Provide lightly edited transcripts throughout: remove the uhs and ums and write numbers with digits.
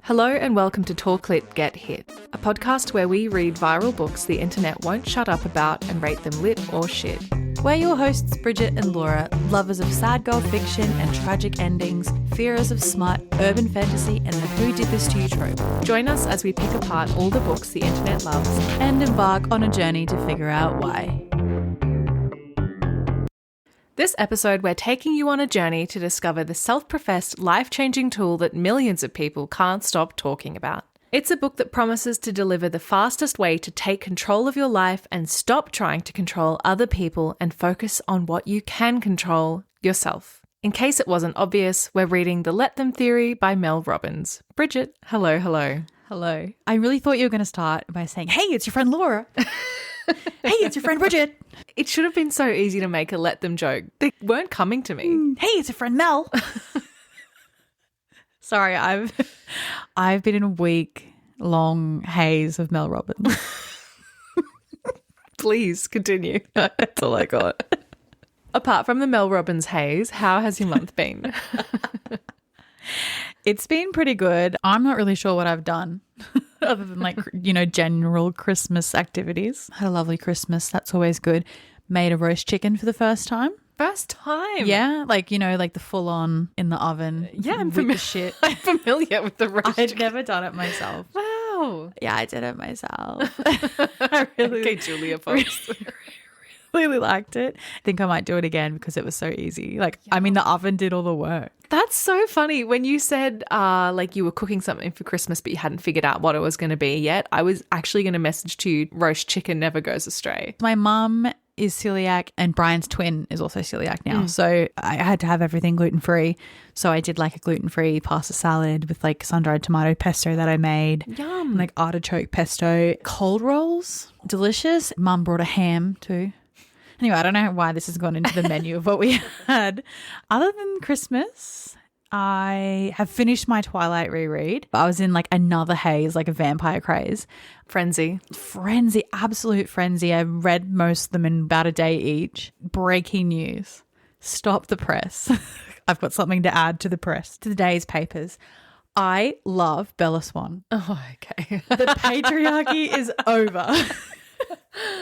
Hello and welcome to Talk Lit Get Hit, a podcast where we read viral books the internet won't shut up about and rate them lit or shit. We're your hosts, Bridget and Laura, lovers of sad girl fiction and tragic endings, fearers of smut, urban fantasy, and the who did this to you trope. Join us as we pick apart all the books the internet loves and embark on a journey to figure out why. This episode, we're taking you on a journey to discover the self-professed, life-changing tool that millions of people can't stop talking about. It's a book that promises to deliver the fastest way to take control of your life and stop trying to control other people and focus on what you can control, yourself. In case it wasn't obvious, we're reading The Let Them Theory by Mel Robbins. Bridget, hello. Hello. I really thought you were going to start by saying, hey, it's your friend Laura. Hey, it's your friend Bridget. It should have been so easy to make a let them joke. They weren't coming to me. Hey, it's your friend Mel. Sorry, I've been in a week-long haze of Mel Robbins. Please continue. That's all I got. Apart from the Mel Robbins haze, how has your month been? It's been pretty good. I'm not really sure what I've done other than general Christmas activities. Had a lovely Christmas. That's always good. Made a roast chicken for the first time. First time? Yeah, like the full on in the oven. Yeah, I'm shit. I'm familiar with the roast chicken. I'd never done it myself. Wow. Yeah, I did it myself. I really, okay, Julia folks. Really liked it. I think I might do it again because it was so easy. The oven did all the work. That's so funny. When you said you were cooking something for Christmas but you hadn't figured out what it was going to be yet, I was actually going to message to you, roast chicken never goes astray. My mum is celiac and Brian's twin is also celiac now. So I had to have everything gluten-free. So I did a gluten-free pasta salad with sun-dried tomato pesto that I made. Yum. And artichoke pesto. Cold rolls. Delicious. Mum brought a ham too. Anyway, I don't know why this has gone into the menu of what we had. Other than Christmas, I have finished my Twilight reread. I was in another haze, a vampire craze. Frenzy, absolute frenzy. I read most of them in about a day each. Breaking news. Stop the press. I've got something to add to the press, to the day's papers. I love Bella Swan. Oh, okay. The patriarchy is over.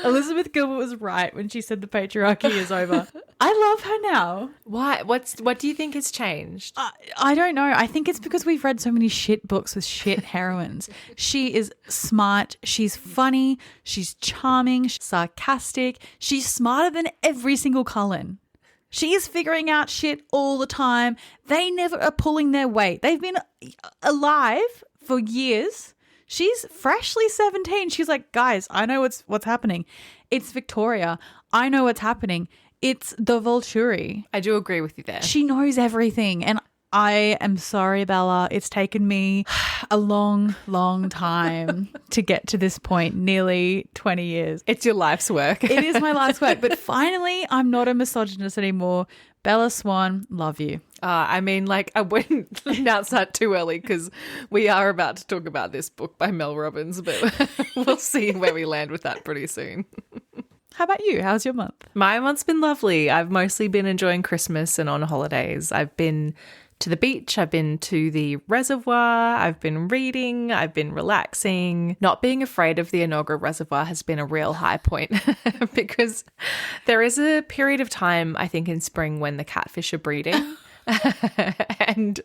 Elizabeth Gilbert was right when she said the patriarchy is over. I love her now. Why? What do you think has changed? I don't know. I think it's because we've read so many shit books with shit heroines. She is smart. She's funny. She's charming. She's sarcastic. She's smarter than every single Cullen. She is figuring out shit all the time. They never are pulling their weight. They've been alive for years. She's freshly 17. She's like, guys, I know what's happening. It's Victoria. I know what's happening. It's the Volturi. I do agree with you there. She knows everything. And I am sorry, Bella. It's taken me a long, long time to get to this point, nearly 20 years. It's your life's work. It is my life's work. But finally, I'm not a misogynist anymore. Bella Swan, love you. I wouldn't announce that too early because we are about to talk about this book by Mel Robbins, but we'll see where we land with that pretty soon. How about you? How's your month? My month's been lovely. I've mostly been enjoying Christmas and on holidays. I've been to the beach. I've been to the reservoir. I've been reading. I've been relaxing. Not being afraid of the Enoggera Reservoir has been a real high point because there is a period of time, I think, in spring when the catfish are breeding. And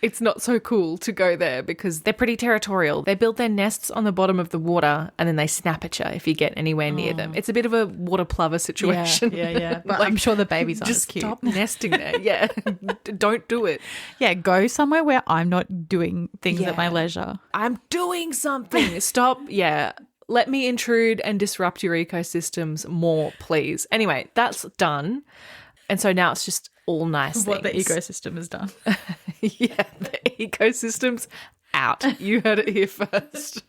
it's not so cool to go there because they're pretty territorial. They build their nests on the bottom of the water and then they snap at you if you get anywhere near them. It's a bit of a water plover situation. Yeah. But I'm sure the babies aren't just cute. Stop nesting there. Yeah. Don't do it. Yeah, go somewhere where I'm not doing things at my leisure. I'm doing something. Stop. Yeah. Let me intrude and disrupt your ecosystems more, please. Anyway, that's done. And so now it's just all nice What things. the ecosystem has done. Yeah, the ecosystem's out. You heard it here first.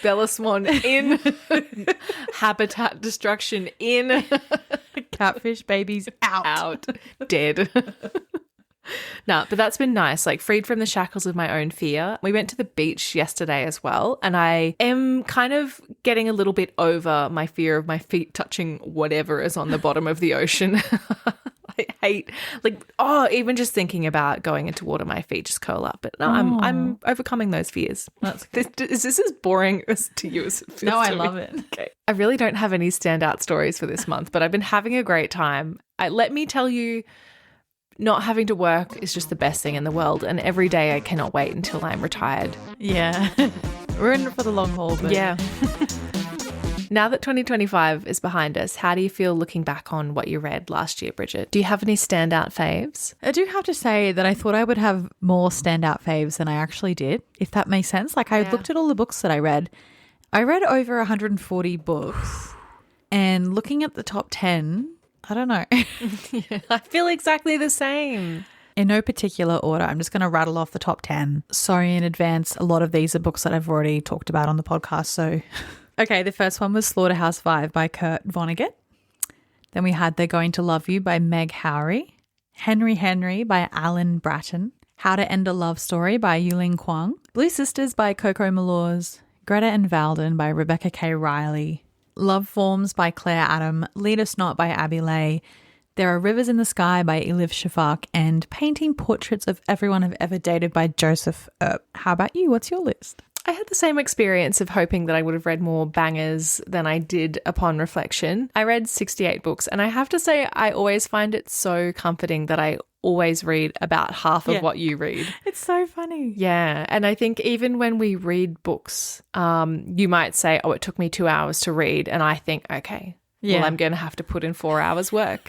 Bella Swan in. Habitat destruction in. Catfish babies out. Dead. No, but that's been nice, freed from the shackles of my own fear. We went to the beach yesterday as well, and I am kind of getting a little bit over my fear of my feet touching whatever is on the bottom of the ocean. hate, even just thinking about going into water, my feet just curl up. But no, I'm overcoming those fears. That's Is this as boring to you as it feels No, I to me? love it. Okay. I really don't have any standout stories for this month, but I've been having a great time. Let me tell you, not having to work is just the best thing in the world. And every day I cannot wait until I'm retired. Yeah. We're in it for the long haul. But Yeah. Now that 2025 is behind us, how do you feel looking back on what you read last year, Bridget? Do you have any standout faves? I do have to say that I thought I would have more standout faves than I actually did, if that makes sense. Like, I looked at all the books that I read. I read over 140 books, and looking at the top 10, I don't know. Yeah, I feel exactly the same. In no particular order, I'm just going to rattle off the top 10. Sorry in advance. A lot of these are books that I've already talked about on the podcast, so... Okay, the first one was Slaughterhouse-Five by Kurt Vonnegut. Then we had They're Going to Love You by Meg Howry. Henry by Alan Bratton. How to End a Love Story by Yuling Kwang. Blue Sisters by Coco Malors. Greta and Valden by Rebecca K. Riley. Love Forms by Claire Adam. Lead Us Not by Abby Lay. There Are Rivers in the Sky by Elif Shafak. And Painting Portraits of Everyone I've Ever Dated by Joseph Earp. How about you? What's your list? I had the same experience of hoping that I would have read more bangers than I did upon reflection. I read 68 books, and I have to say I always find it so comforting that I always read about half of what you read. It's so funny. Yeah, and I think even when we read books, you might say, oh, it took me 2 hours to read, and I think, okay, well, I'm going to have to put in 4 hours work.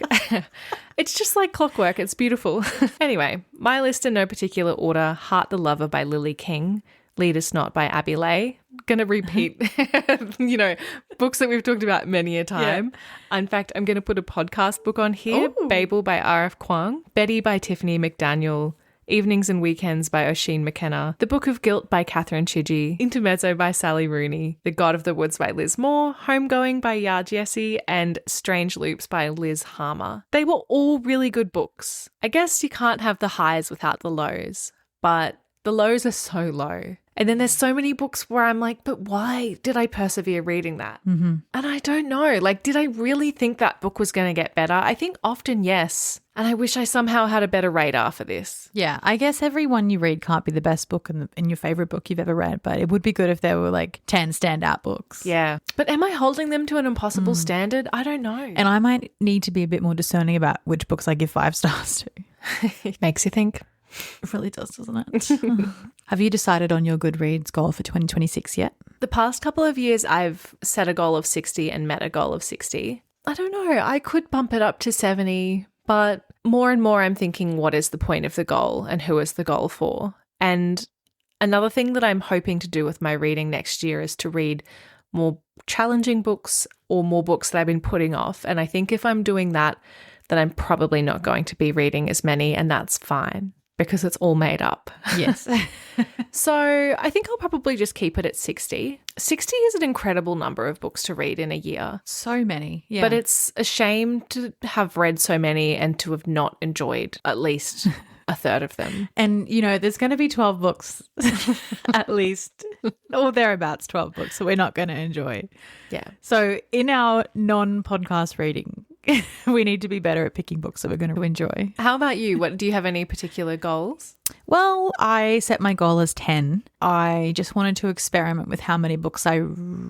It's just like clockwork. It's beautiful. Anyway, my list in no particular order: Heart the Lover by Lily King. Lead Us Not by Abby Lay. Going to repeat, books that we've talked about many a time. Yeah. In fact, I'm going to put a podcast book on here. Ooh. Babel by R.F. Kuang. Betty by Tiffany McDaniel. Evenings and Weekends by Oisin McKenna. The Book of Guilt by Catherine Chidgey. Intermezzo by Sally Rooney. The God of the Woods by Liz Moore. Homegoing by Yar Jesse. And Strange Loops by Liz Harmer. They were all really good books. I guess you can't have the highs without the lows, but the lows are so low. And then there's so many books where I'm like, but why did I persevere reading that? Mm-hmm. And I don't know. Like, did I really think that book was going to get better? I think often yes. And I wish I somehow had a better radar for this. Yeah, I guess every one you read can't be the best book and your favourite book you've ever read, but it would be good if there were like 10 standout books. Yeah. But am I holding them to an impossible standard? I don't know. And I might need to be a bit more discerning about which books I give 5 stars to. Makes you think. It really does, doesn't it? Have you decided on your Goodreads goal for 2026 yet? The past couple of years, I've set a goal of 60 and met a goal of 60. I don't know. I could bump it up to 70, but more and more I'm thinking, what is the point of the goal and who is the goal for? And another thing that I'm hoping to do with my reading next year is to read more challenging books or more books that I've been putting off. And I think if I'm doing that, then I'm probably not going to be reading as many, and that's fine, because it's all made up. Yes. So I think I'll probably just keep it at 60. 60 is an incredible number of books to read in a year. So many, yeah. But it's a shame to have read so many and to have not enjoyed at least a third of them. And, there's going to be 12 books at least, or thereabouts 12 books that we're not going to enjoy. Yeah. So in our non-podcast reading, we need to be better at picking books that we're going to enjoy. How about you? Do you have any particular goals? Well, I set my goal as 10. I just wanted to experiment with how many books I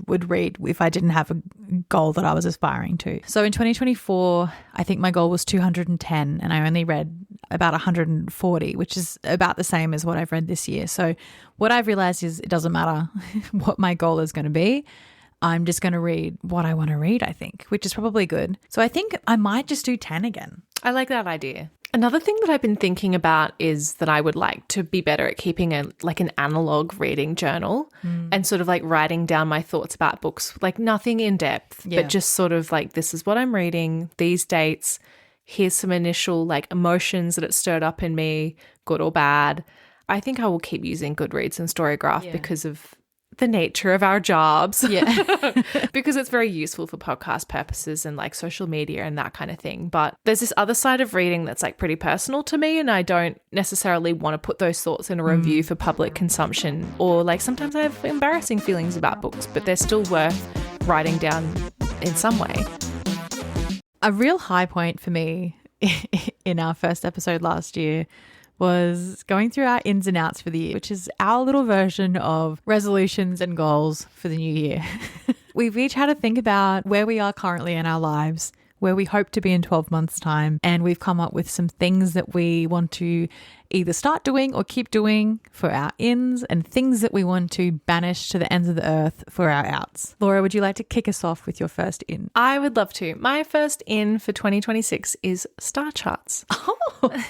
would read if I didn't have a goal that I was aspiring to. So in 2024, I think my goal was 210, and I only read about 140, which is about the same as what I've read this year. So what I've realized is it doesn't matter what my goal is going to be. I'm just going to read what I want to read, I think, which is probably good. So I think I might just do 10 again. I like that idea. Another thing that I've been thinking about is that I would like to be better at keeping an analog reading journal and sort of like writing down my thoughts about books, like nothing in depth, but just sort of like, this is what I'm reading, these dates, here's some initial like emotions that it stirred up in me, good or bad. I think I will keep using Goodreads and Storygraph because of the nature of our jobs. Yeah. Because it's very useful for podcast purposes and like social media and that kind of thing. But there's this other side of reading that's like pretty personal to me, and I don't necessarily want to put those thoughts in a review for public consumption. Or like sometimes I have embarrassing feelings about books, but they're still worth writing down in some way. A real high point for me in our first episode last year was going through our ins and outs for the year, which is our little version of resolutions and goals for the new year. We've each had to think about where we are currently in our lives, where we hope to be in 12 months' time. And we've come up with some things that we want to either start doing or keep doing for our ins, and things that we want to banish to the ends of the earth for our outs. Laura, would you like to kick us off with your first in? I would love to. My first in for 2026 is star charts. Oh,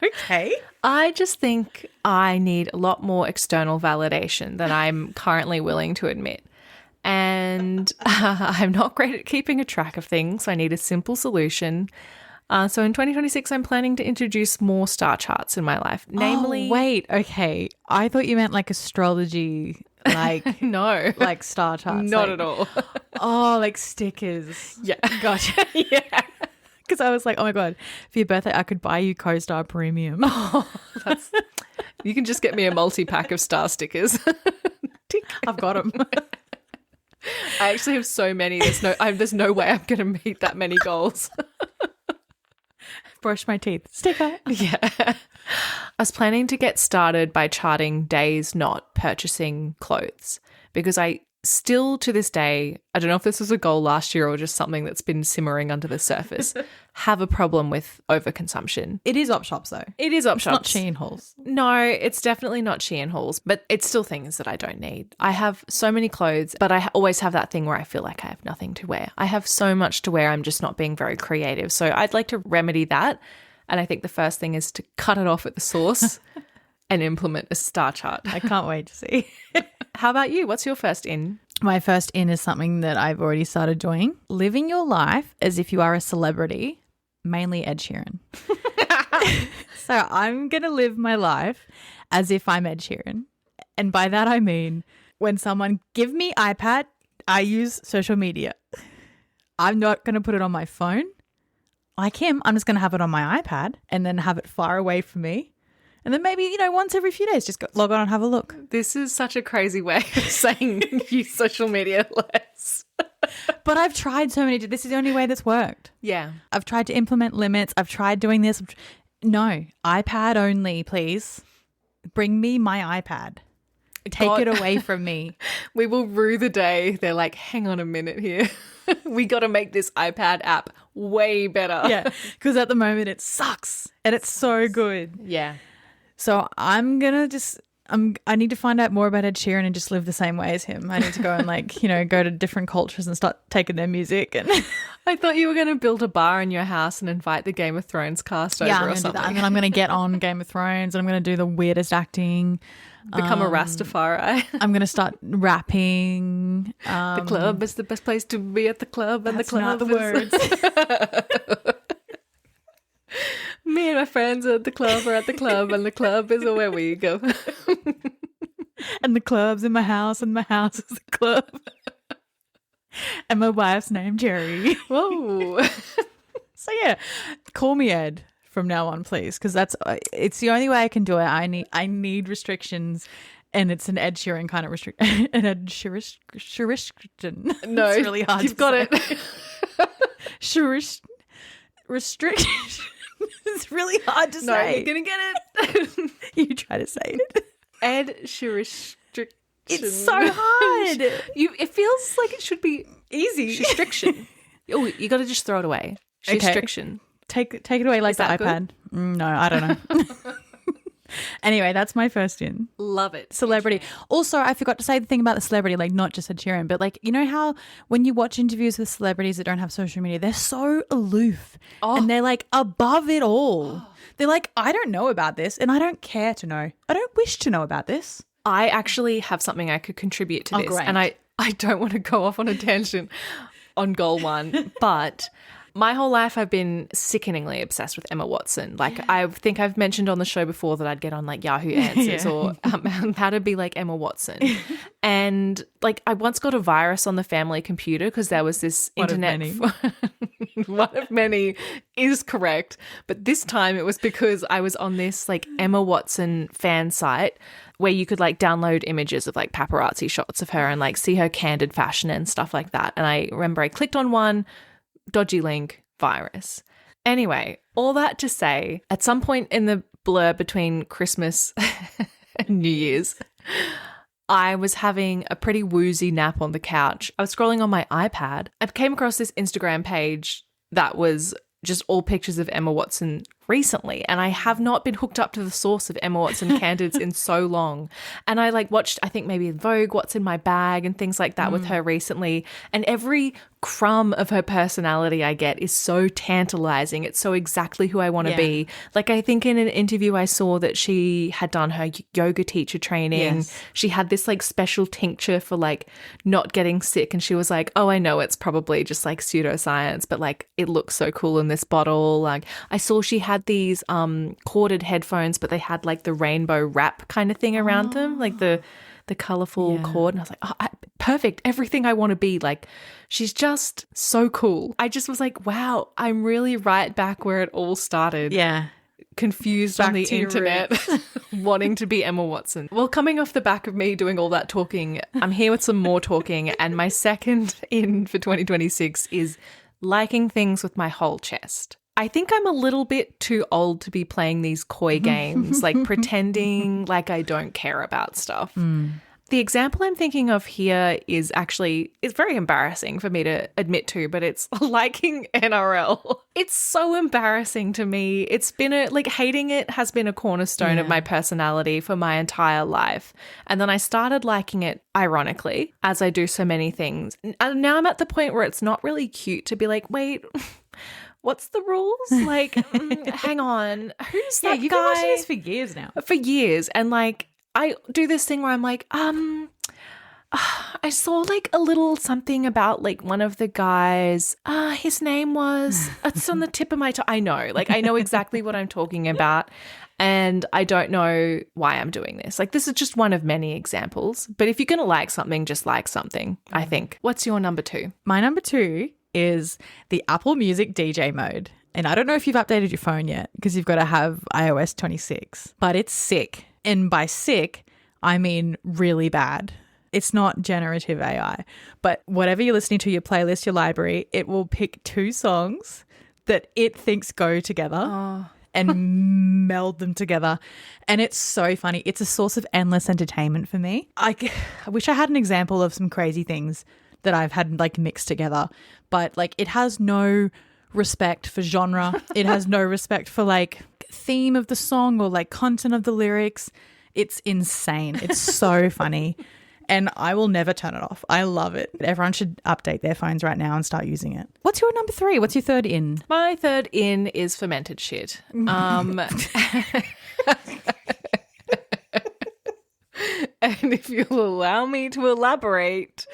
okay. I just think I need a lot more external validation than I'm currently willing to admit. And I'm not great at keeping a track of things, so I need a simple solution. So in 2026, I'm planning to introduce more star charts in my life. Namely, wait, okay. I thought you meant like astrology, like no, like star charts. not like, at all. Oh, like stickers. Yeah, Gotcha. yeah. Because I was like, oh my God, for your birthday, I could buy you CoStar Premium. You can just get me a multi-pack of star stickers. Tick. I've got them. I actually have so many. There's no way I'm going to meet that many goals. Brush my teeth. Sticker. Yeah. I was planning to get started by charting days not purchasing clothes, because I still to this day, I don't know if this was a goal last year or just something that's been simmering under the surface, have a problem with overconsumption. It is op shops though. It is op shops. It's not Shein hauls. No, it's definitely not Shein hauls, but it's still things that I don't need. I have so many clothes, but I always have that thing where I feel like I have nothing to wear. I have so much to wear, I'm just not being very creative. So I'd like to remedy that. And I think the first thing is to cut it off at the source and implement a star chart. I can't wait to see. How about you? What's your first in? My first in is something that I've already started doing. Living your life as if you are a celebrity, mainly Ed Sheeran. So I'm going to live my life as if I'm Ed Sheeran. And by that I mean when someone give me iPad, I use social media. I'm not going to put it on my phone. Like him, I'm just going to have it on my iPad and then have it far away from me. And then maybe, once every few days, just log on and have a look. This is such a crazy way of saying use social media less. But I've tried so many. This is the only way that's worked. Yeah. I've tried to implement limits. I've tried doing this. No, iPad only, please. Bring me my iPad. Take it away from me. We will rue the day they're like, hang on a minute here. We got to make this iPad app way better. Yeah, because at the moment it sucks and it's so good. Yeah. So I'm going to I need to find out more about Ed Sheeran and just live the same way as him. I need to go and go to different cultures and start taking their music. And I thought you were going to build a bar in your house and invite the Game of Thrones cast over I'm or gonna something. do that. And then I'm going to get on Game of Thrones and I'm going to do the weirdest acting. Become a Rastafari. I'm going to start rapping. The club is the best place to be at the club. And That's the club not the words. Me and my friends are at the club and the club is where we go. And the club's in my house and my house is the club. And my wife's named Jerry. Whoa. So yeah, call me Ed from now on, please, because it's the only way I can do it. I need restrictions, and it's an Ed Sheeran kind of restriction. An Ed restriction. No, it's really hard. You've got it. Restriction. It's really hard to No, say. you're gonna get it. You try to say it. Ed restriction. It's so hard. It feels like it should be easy. Restriction. Oh, you got to just throw it away. Okay. Restriction. Take it away like Is the that iPad. No, I don't know. Anyway, that's my first in. Love it. Celebrity. Also, I forgot to say the thing about the celebrity, like not just Ed Sheeran, but like, you know how when you watch interviews with celebrities that don't have social media, they're so aloof and they're like above it all. They're like, I don't know about this and I don't care to know. I don't wish to know about this. I actually have something I could contribute to this. Great. And I don't want to go off on a tangent on goal one, but my whole life I've been sickeningly obsessed with Emma Watson. Like I think I've mentioned on the show before that I'd get on like Yahoo Answers or how to be like Emma Watson. And like I once got a virus on the family computer because there was this internet. One of many is correct. But this time it was because I was on this like Emma Watson fan site where you could like download images of like paparazzi shots of her and like see her candid fashion and stuff like that. And I remember I clicked on one, dodgy link, virus. Anyway, all that to say, at some point in the blur between Christmas and New Year's, I was having a pretty woozy nap on the couch. I was scrolling on my iPad. I came across this Instagram page that was just all pictures of Emma Watson recently, and I have not been hooked up to the source of Emma Watson candidates in so long. And I watched, I think maybe Vogue, What's in My Bag and things like that with her recently, and every crumb of her personality I get is so tantalizing. It's so exactly who I want to be. I think in an interview I saw that she had done her yoga teacher training. Yes. She had this special tincture for not getting sick, and she was like, oh, I know it's probably just pseudoscience, but it looks so cool in this bottle. I saw she had these corded headphones, but they had the rainbow wrap kind of thing around them, the colorful cord. And I was like, oh, perfect. Everything I want to be. She's just so cool. I just was like, wow, I'm really right back where it all started. Yeah. Confused Back on the to your internet, wanting to be Emma Watson. Well, coming off the back of me doing all that talking, I'm here with some more talking. And my second in for 2026 is liking things with my whole chest. I think I'm a little bit too old to be playing these coy games, pretending I don't care about stuff. The example I'm thinking of here is it's very embarrassing for me to admit to, but it's liking NRL. It's so embarrassing to me. It's been hating it has been a cornerstone of my personality for my entire life. And then I started liking it, ironically, as I do so many things. And now I'm at the point where it's not really cute to be wait, what's the rules? Hang on. Who's that guy? You've been watching this for years now. For years. And I do this thing where I'm I saw a little something about one of the guys. His name was, it's on the tip of my tongue. I know. I know exactly what I'm talking about. And I don't know why I'm doing this. This is just one of many examples. But if you're going to like something, just like something, I think. What's your number 2? My number 2 is the Apple Music DJ mode. And I don't know if you've updated your phone yet because you've got to have iOS 26, but it's sick. And by sick, I mean really bad. It's not generative AI, but whatever you're listening to, your playlist, your library, it will pick 2 songs that it thinks go together and meld them together. And it's so funny. It's a source of endless entertainment for me. I wish I had an example of some crazy things that I've had mixed together, but it has no respect for genre. It has no respect for theme of the song or content of the lyrics. It's insane. It's so funny. And I will never turn it off. I love it. Everyone should update their phones right now and start using it. What's your number 3? What's your third in? My third in is fermented shit. And if you'll allow me to elaborate,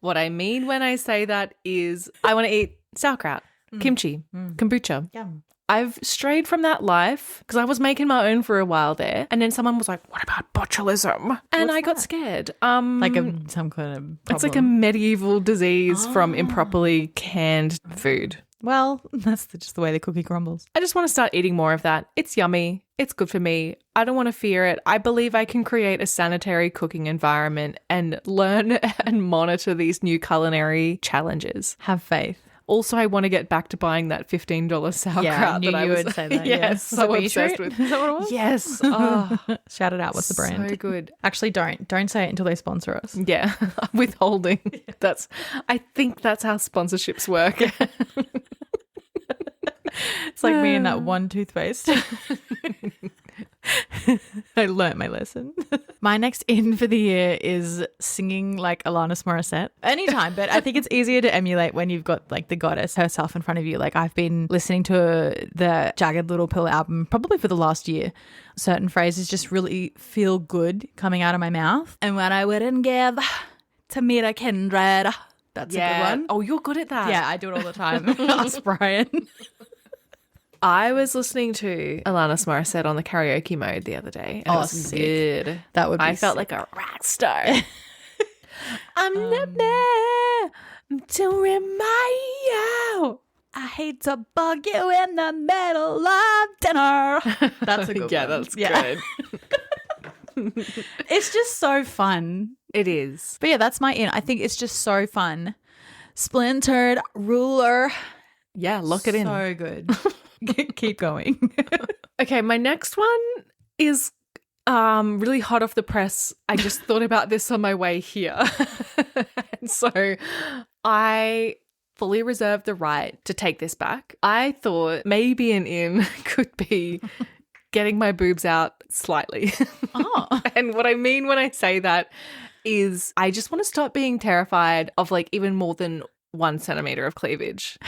what I mean when I say that is I want to eat sauerkraut, kimchi, kombucha. Yum. I've strayed from that life because I was making my own for a while there. And then someone was like, what about botulism? And I got scared. Some kind of problem. It's a medieval disease from improperly canned food. Well, that's just the way the cookie crumbles. I just want to start eating more of that. It's yummy. It's good for me. I don't want to fear it. I believe I can create a sanitary cooking environment and learn and monitor these new culinary challenges. Have faith. Also, I want to get back to buying that $15 sauerkraut. Yeah, I knew that you would say that. Yes, so obsessed with. Is that what it was? Yes. Oh, shout it out. What's the brand? So good. Actually, don't say it until they sponsor us. Yeah, withholding. I think that's how sponsorships work. It's like me and that one toothpaste. I learnt my lesson. My next in for the year is singing like Alanis Morissette. Anytime, but I think it's easier to emulate when you've got the goddess herself in front of you. I've been listening to the Jagged Little Pill album probably for the last year. Certain phrases just really feel good coming out of my mouth. And what I wouldn't give to meet a kindred. That's a good one. Oh, you're good at that. Yeah, I do it all the time. Ask Brian. I was listening to Alanis Morissette on the karaoke mode the other day. And it was sick. Good. That would be I felt like a rock star. I'm not there to remind you. I hate to bug you in the middle of dinner. That's a good one. That's good. It's just so fun. It is. But yeah, that's my in. I think it's just so fun. Splintered Ruler. Yeah, lock it in. So good. Keep going. Okay, my next one is really hot off the press. I just thought about this on my way here. And so I fully reserve the right to take this back. I thought maybe an in could be getting my boobs out slightly. Oh. And what I mean when I say that is I just want to stop being terrified of like even more than 1 centimeter of cleavage,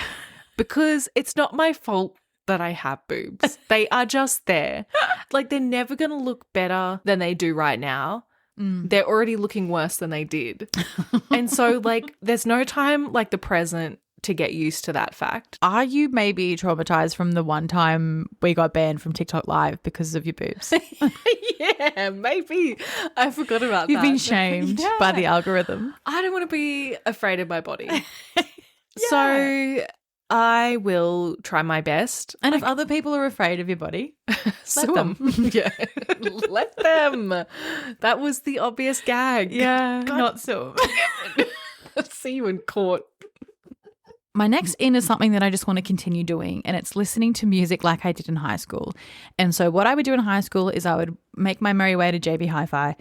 because it's not my fault that I have boobs. They are just there. Like, they're never going to look better than they do right now. They're already looking worse than they did. And so, like, there's no time like the present to get used to that fact. Are you maybe traumatized from the one time we got banned from TikTok Live because of your boobs? Yeah, maybe. I forgot about You've that. been shamed by the algorithm. I don't want to be afraid of my body. So I will try my best. And if other people are afraid of your body, Sue them. Yeah, let them. That was the obvious gag. yeah, not so. See you in court. My next in is something that I just want to continue doing, and it's listening to music like I did in high school. And so what I would do in high school is I would make my merry way to JB Hi-Fi.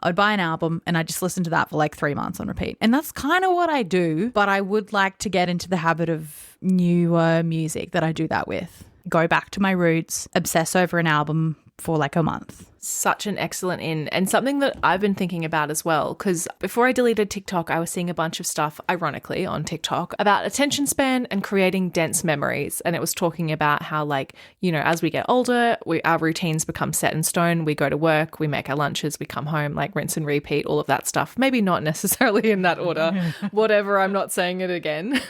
I would buy an album and I'd just listen to that for like 3 months on repeat. And that's kind of what I do, but I would like to get into the habit of newer music that I do that with. Go back to my roots, obsess over an album for like a month. Such an excellent in, and something that I've been thinking about as well, because before I deleted TikTok, I was seeing a bunch of stuff, ironically, on TikTok about attention span and creating dense memories. And it was talking about how, like, you know, as we get older, our routines become set in stone. We go to work, we make our lunches, we come home, like rinse and repeat, all of that stuff. Maybe not necessarily in that order. Whatever, I'm not saying it again.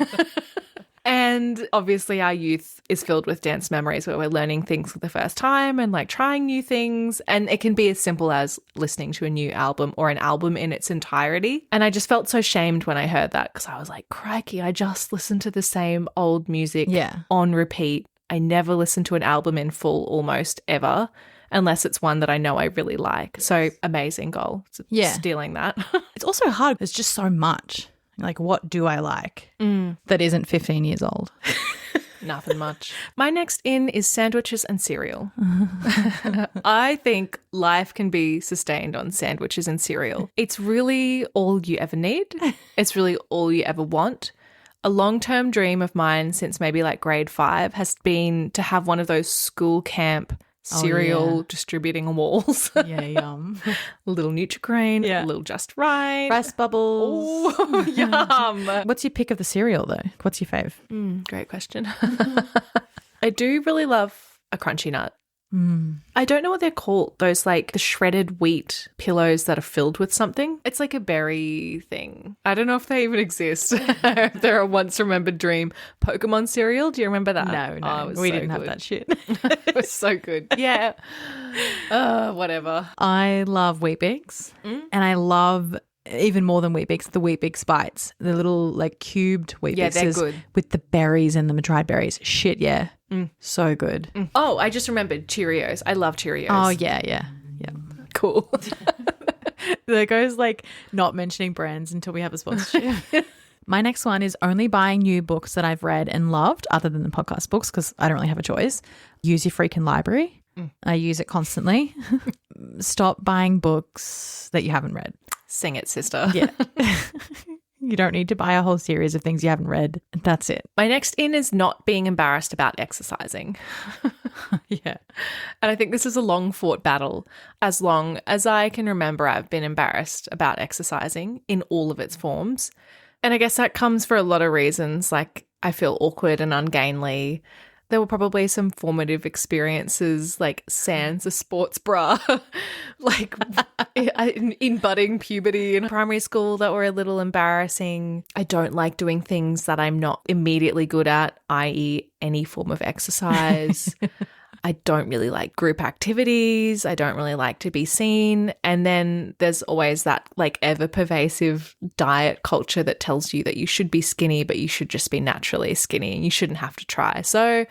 And obviously our youth is filled with dense memories where we're learning things for the first time and like trying new things. And it can be as simple as listening to a new album or an album in its entirety. And I just felt so shamed when I heard that, because I was like, crikey, I just listened to the same old music on repeat. I never listen to an album in full almost ever, unless it's one that I know I really like. So amazing goal. Stealing that. It's also hard. There's just so much. Like, what do I like that isn't 15 years old? Nothing much. My next in is sandwiches and cereal. I think life can be sustained on sandwiches and cereal. It's really all you ever need. It's really all you ever want. A long-term dream of mine since maybe like grade 5 has been to have one of those school camp cereal distributing walls. Yeah, yum. A little Nutri-Grain, a little Just Right. Rice bubbles. Oh, yum. What's your pick of the cereal though? What's your fave? Great question. I do really love a crunchy nut. I don't know what they're called. Those like the shredded wheat pillows that are filled with something. It's like a berry thing. I don't know if they even exist. They're a once remembered dream. Pokemon cereal. Do you remember that? No. Oh, we didn't have that shit. It was so good. Yeah. Whatever. I love Wheat Bix, and I love, even more than Wheat Bix, the Wheat Bix bites. The little like cubed Wheat Bixes. Yeah, they're good. With the berries and the dried berries. Shit, yeah. So good. Oh, I just remembered Cheerios. I love Cheerios. Oh, yeah. Cool. There goes like not mentioning brands until we have a sponsorship. My next one is only buying new books that I've read and loved, other than the podcast books, because I don't really have a choice. Use your freaking library. I use it constantly. Stop buying books that you haven't read. Sing it, sister. Yeah. You don't need to buy a whole series of things you haven't read. That's it. My next in is not being embarrassed about exercising. Yeah. And I think this is a long fought battle. As long as I can remember, I've been embarrassed about exercising in all of its forms. And I guess that comes for a lot of reasons. Like, I feel awkward and ungainly. There were probably some formative experiences like sans a sports bra, like in budding puberty in primary school that were a little embarrassing. I don't like doing things that I'm not immediately good at, i.e. any form of exercise. I don't really like group activities. I don't really like to be seen. And then there's always that like ever pervasive diet culture that tells you that you should be skinny, but you should just be naturally skinny and you shouldn't have to try. So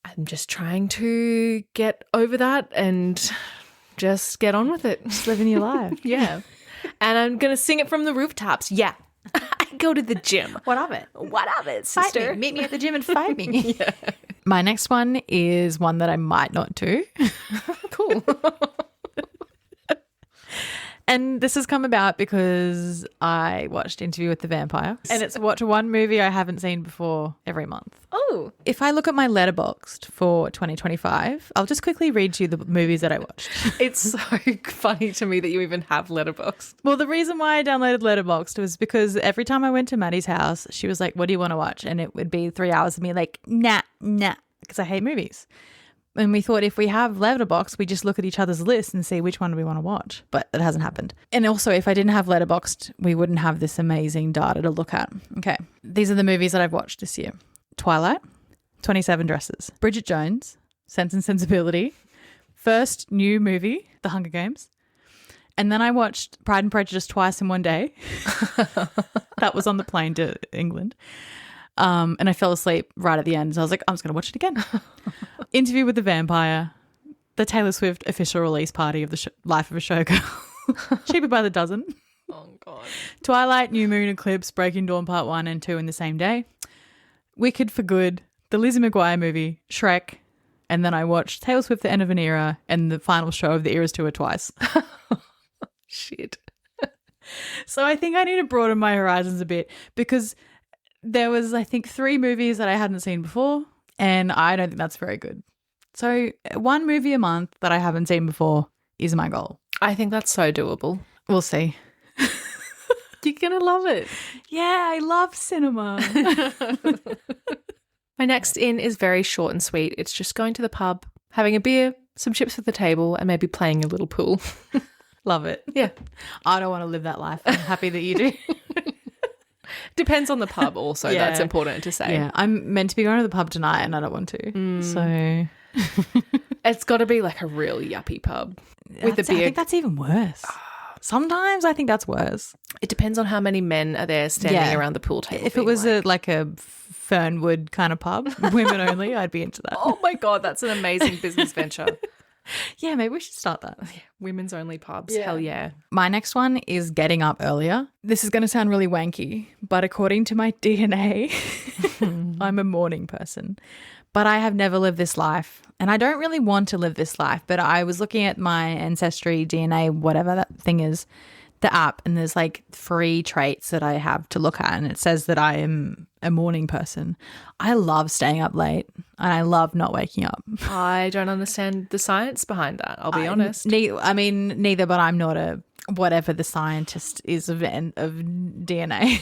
I'm just trying to get over that and just get on with it. Just living your life. Yeah. And I'm going to sing it from the rooftops. Yeah. I go to the gym. What of it? What of it, Fight sister? me. Meet me at the gym and fight me. Yeah. My next one is one that I might not do. Cool. And this has come about because I watched Interview with the Vampire, and it's watch one movie I haven't seen before every month. Oh. If I look at my Letterboxd for 2025, I'll just quickly read you the movies that I watched. It's so funny to me that you even have Letterboxd. Well, the reason why I downloaded Letterboxd was because every time I went to Maddie's house, she was like, what do you want to watch? And it would be 3 hours of me like, nah, because I hate movies. And we thought if we have Letterboxd, we just look at each other's list and see which one we want to watch. But it hasn't happened. And also, if I didn't have Letterboxd, we wouldn't have this amazing data to look at. Okay. These are the movies that I've watched this year. Twilight, 27 Dresses, Bridget Jones, Sense and Sensibility, first new movie, The Hunger Games. And then I watched Pride and Prejudice twice in one day. That was on the plane to England. And I fell asleep right at the end. So I was like, I'm just going to watch it again. Interview with the Vampire, the Taylor Swift official release party of the Life of a Showgirl, Cheaper by the Dozen. Oh, God. Twilight, New Moon Eclipse, Breaking Dawn Part 1 and 2 in the same day. Wicked for Good, the Lizzie McGuire movie, Shrek. And then I watched Taylor Swift, The End of an Era, and the final show of the Eras Tour twice. Shit. So I think I need to broaden my horizons a bit because there was, I think, 3 movies that I hadn't seen before, and I don't think that's very good. So 1 movie a month that I haven't seen before is my goal. I think that's so doable. We'll see. You're going to love it. Yeah, I love cinema. My next in is very short and sweet. It's just going to the pub, having a beer, some chips at the table, and maybe playing a little pool. Love it. Yeah. I don't want to live that life. I'm happy that you do. Depends on the pub also. Yeah. That's important to say. Yeah, I'm meant to be going to the pub tonight and I don't want to. So It's got to be like a real yuppie pub with a I beer. think that's even worse. Sometimes I think that's worse. It depends on how many men are there standing around the pool table. If it was like a Fernwood kind of pub, women only, I'd be into that. Oh my God, that's an amazing business venture. Yeah, maybe we should start that. Women's only pubs. Yeah. Hell yeah. My next one is getting up earlier. This is going to sound really wanky, but according to my DNA, I'm a morning person. But I have never lived this life, and I don't really want to live this life. But I was looking at my Ancestry, DNA, whatever that thing is, the app, and there's like 3 traits that I have to look at, and it says that I am a morning person. I love staying up late, and I love not waking up. I don't understand the science behind that, I'll be honest. Neither, but I'm not a whatever the scientist is of DNA.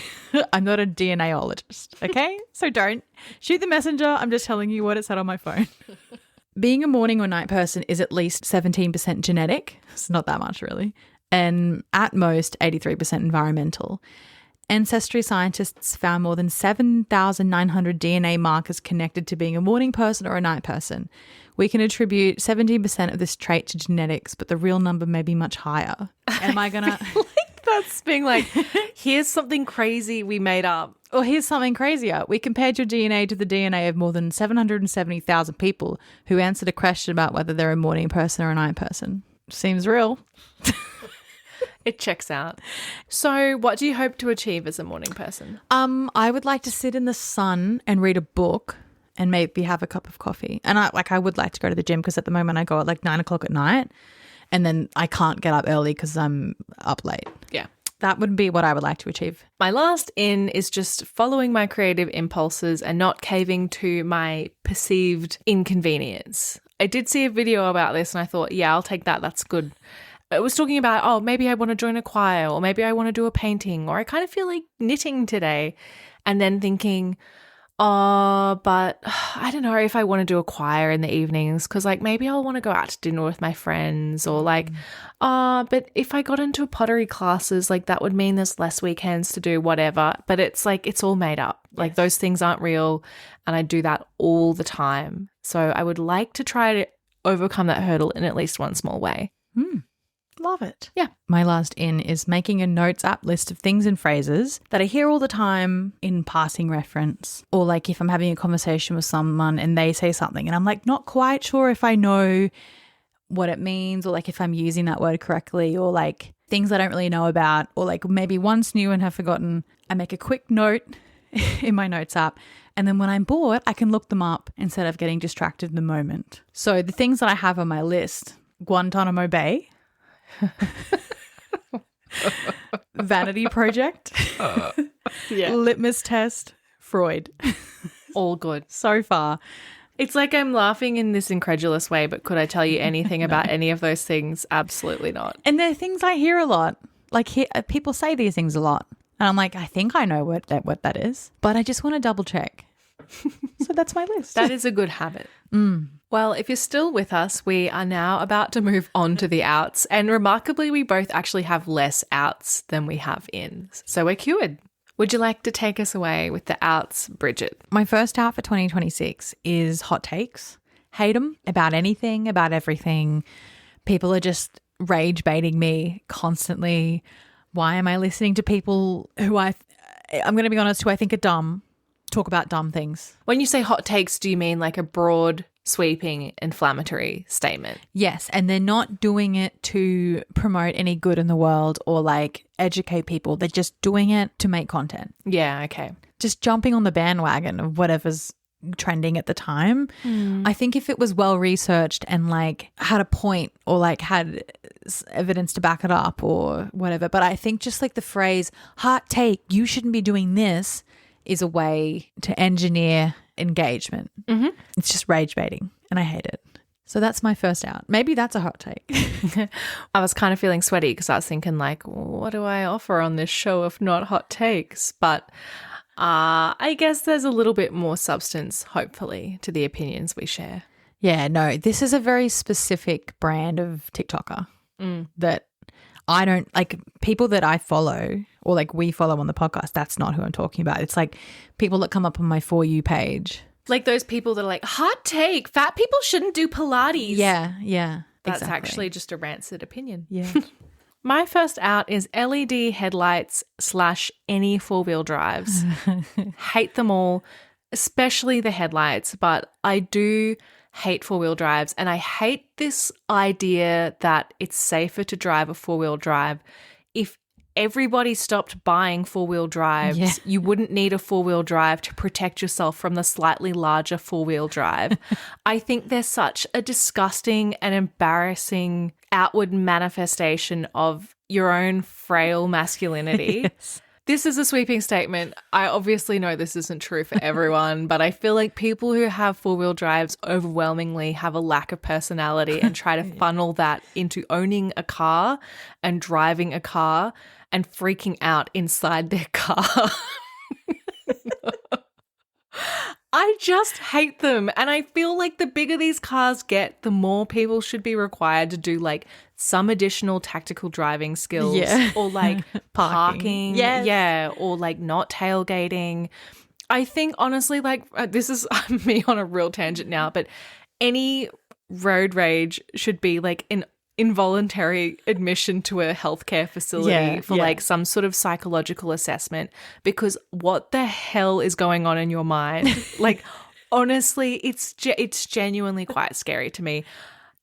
I'm not a DNAologist, okay? So don't shoot the messenger. I'm just telling you what it said on my phone. Being a morning or night person is at least 17% genetic. It's not that much really. And at most 83% environmental. Ancestry scientists found more than 7,900 DNA markers connected to being a morning person or a night person. We can attribute 17% of this trait to genetics, but the real number may be much higher. Am I going to... That's being like, here's something crazy we made up. Or here's something crazier. We compared your DNA to the DNA of more than 770,000 people who answered a question about whether they're a morning person or a night person. Seems real. It checks out. So what do you hope to achieve as a morning person? I would like to sit in the sun and read a book and maybe have a cup of coffee. And I would like to go to the gym because at the moment I go at like 9 o'clock at night and then I can't get up early because I'm up late. Yeah. That would be what I would like to achieve. My last in is just following my creative impulses and not caving to my perceived inconvenience. I did see a video about this and I thought, yeah, I'll take that. That's good. It was talking about, oh, maybe I want to join a choir or maybe I want to do a painting or I kind of feel like knitting today. And then thinking, oh, but I don't know if I want to do a choir in the evenings because like maybe I'll want to go out to dinner with my friends or like, but if I got into pottery classes, like that would mean there's less weekends to do whatever. But it's like it's all made up. Like those things aren't real and I do that all the time. So I would like to try to overcome that hurdle in at least one small way. Love it. Yeah. My last in is making a notes app list of things and phrases that I hear all the time in passing reference or like if I'm having a conversation with someone and they say something and I'm like not quite sure if I know what it means or like if I'm using that word correctly or like things I don't really know about or like maybe once knew and have forgotten. I make a quick note in my notes app. And then when I'm bored, I can look them up instead of getting distracted in the moment. So the things that I have on my list, Guantanamo Bay, Vanity Project, Litmus Test, Freud. All good. So far. It's like I'm laughing in this incredulous way, but could I tell you anything about any of those things? Absolutely not. And they're things I hear a lot. Like people say these things a lot. And I'm like, I think I know what that is, but I just want to double check. So that's my list. That is a good habit. Well, if you're still with us, we are now about to move on to the outs. And remarkably, we both actually have less outs than we have ins. So we're cured. Would you like to take us away with the outs, Bridget? My first out for 2026 is hot takes. Hate them about anything, about everything. People are just rage baiting me constantly. Why am I listening to people who I'm going to be honest, who I think are dumb, talk about dumb things? When you say hot takes, do you mean like a broad, sweeping, inflammatory statement? Yes, and they're not doing it to promote any good in the world or like educate people. They're just doing it to make content. Yeah, okay. Just jumping on the bandwagon of whatever's trending at the time. I think if it was well researched and like had a point or like had evidence to back it up or whatever, but I think just like the phrase hot take, you shouldn't be doing this, is a way to engineer engagement. It's just rage baiting and I hate it. So that's my first out. Maybe that's a hot take. I was kind of feeling sweaty because I was thinking like, what do I offer on this show if not hot takes? But I guess there's a little bit more substance, hopefully, to the opinions we share. Yeah, no, this is a very specific brand of TikToker that I don't like. People that I follow or like we follow on the podcast, that's not who I'm talking about. It's like people that come up on my For You page. Like those people that are like, hot take, fat people shouldn't do Pilates. Yeah. That's exactly. actually just a rancid opinion. Yeah. My first out is LED headlights / any four-wheel drives. Hate them all, especially the headlights, but I do hate four-wheel drives, and I hate this idea that it's safer to drive a four-wheel drive. If everybody stopped buying four-wheel drives, you wouldn't need a four-wheel drive to protect yourself from the slightly larger four-wheel drive. I think they're such a disgusting and embarrassing outward manifestation of your own frail masculinity. Yes. This is a sweeping statement. I obviously know this isn't true for everyone, but I feel like people who have four-wheel drives overwhelmingly have a lack of personality and try to funnel that into owning a car and driving a car and freaking out inside their car. I just hate them. And I feel like the bigger these cars get, the more people should be required to do like some additional tactical driving skills or like parking. Yeah. Or like not tailgating. I think honestly, like this is me on a real tangent now, but any road rage should be like an involuntary admission to a healthcare facility for like some sort of psychological assessment, because what the hell is going on in your mind? Like honestly, it's genuinely quite scary to me.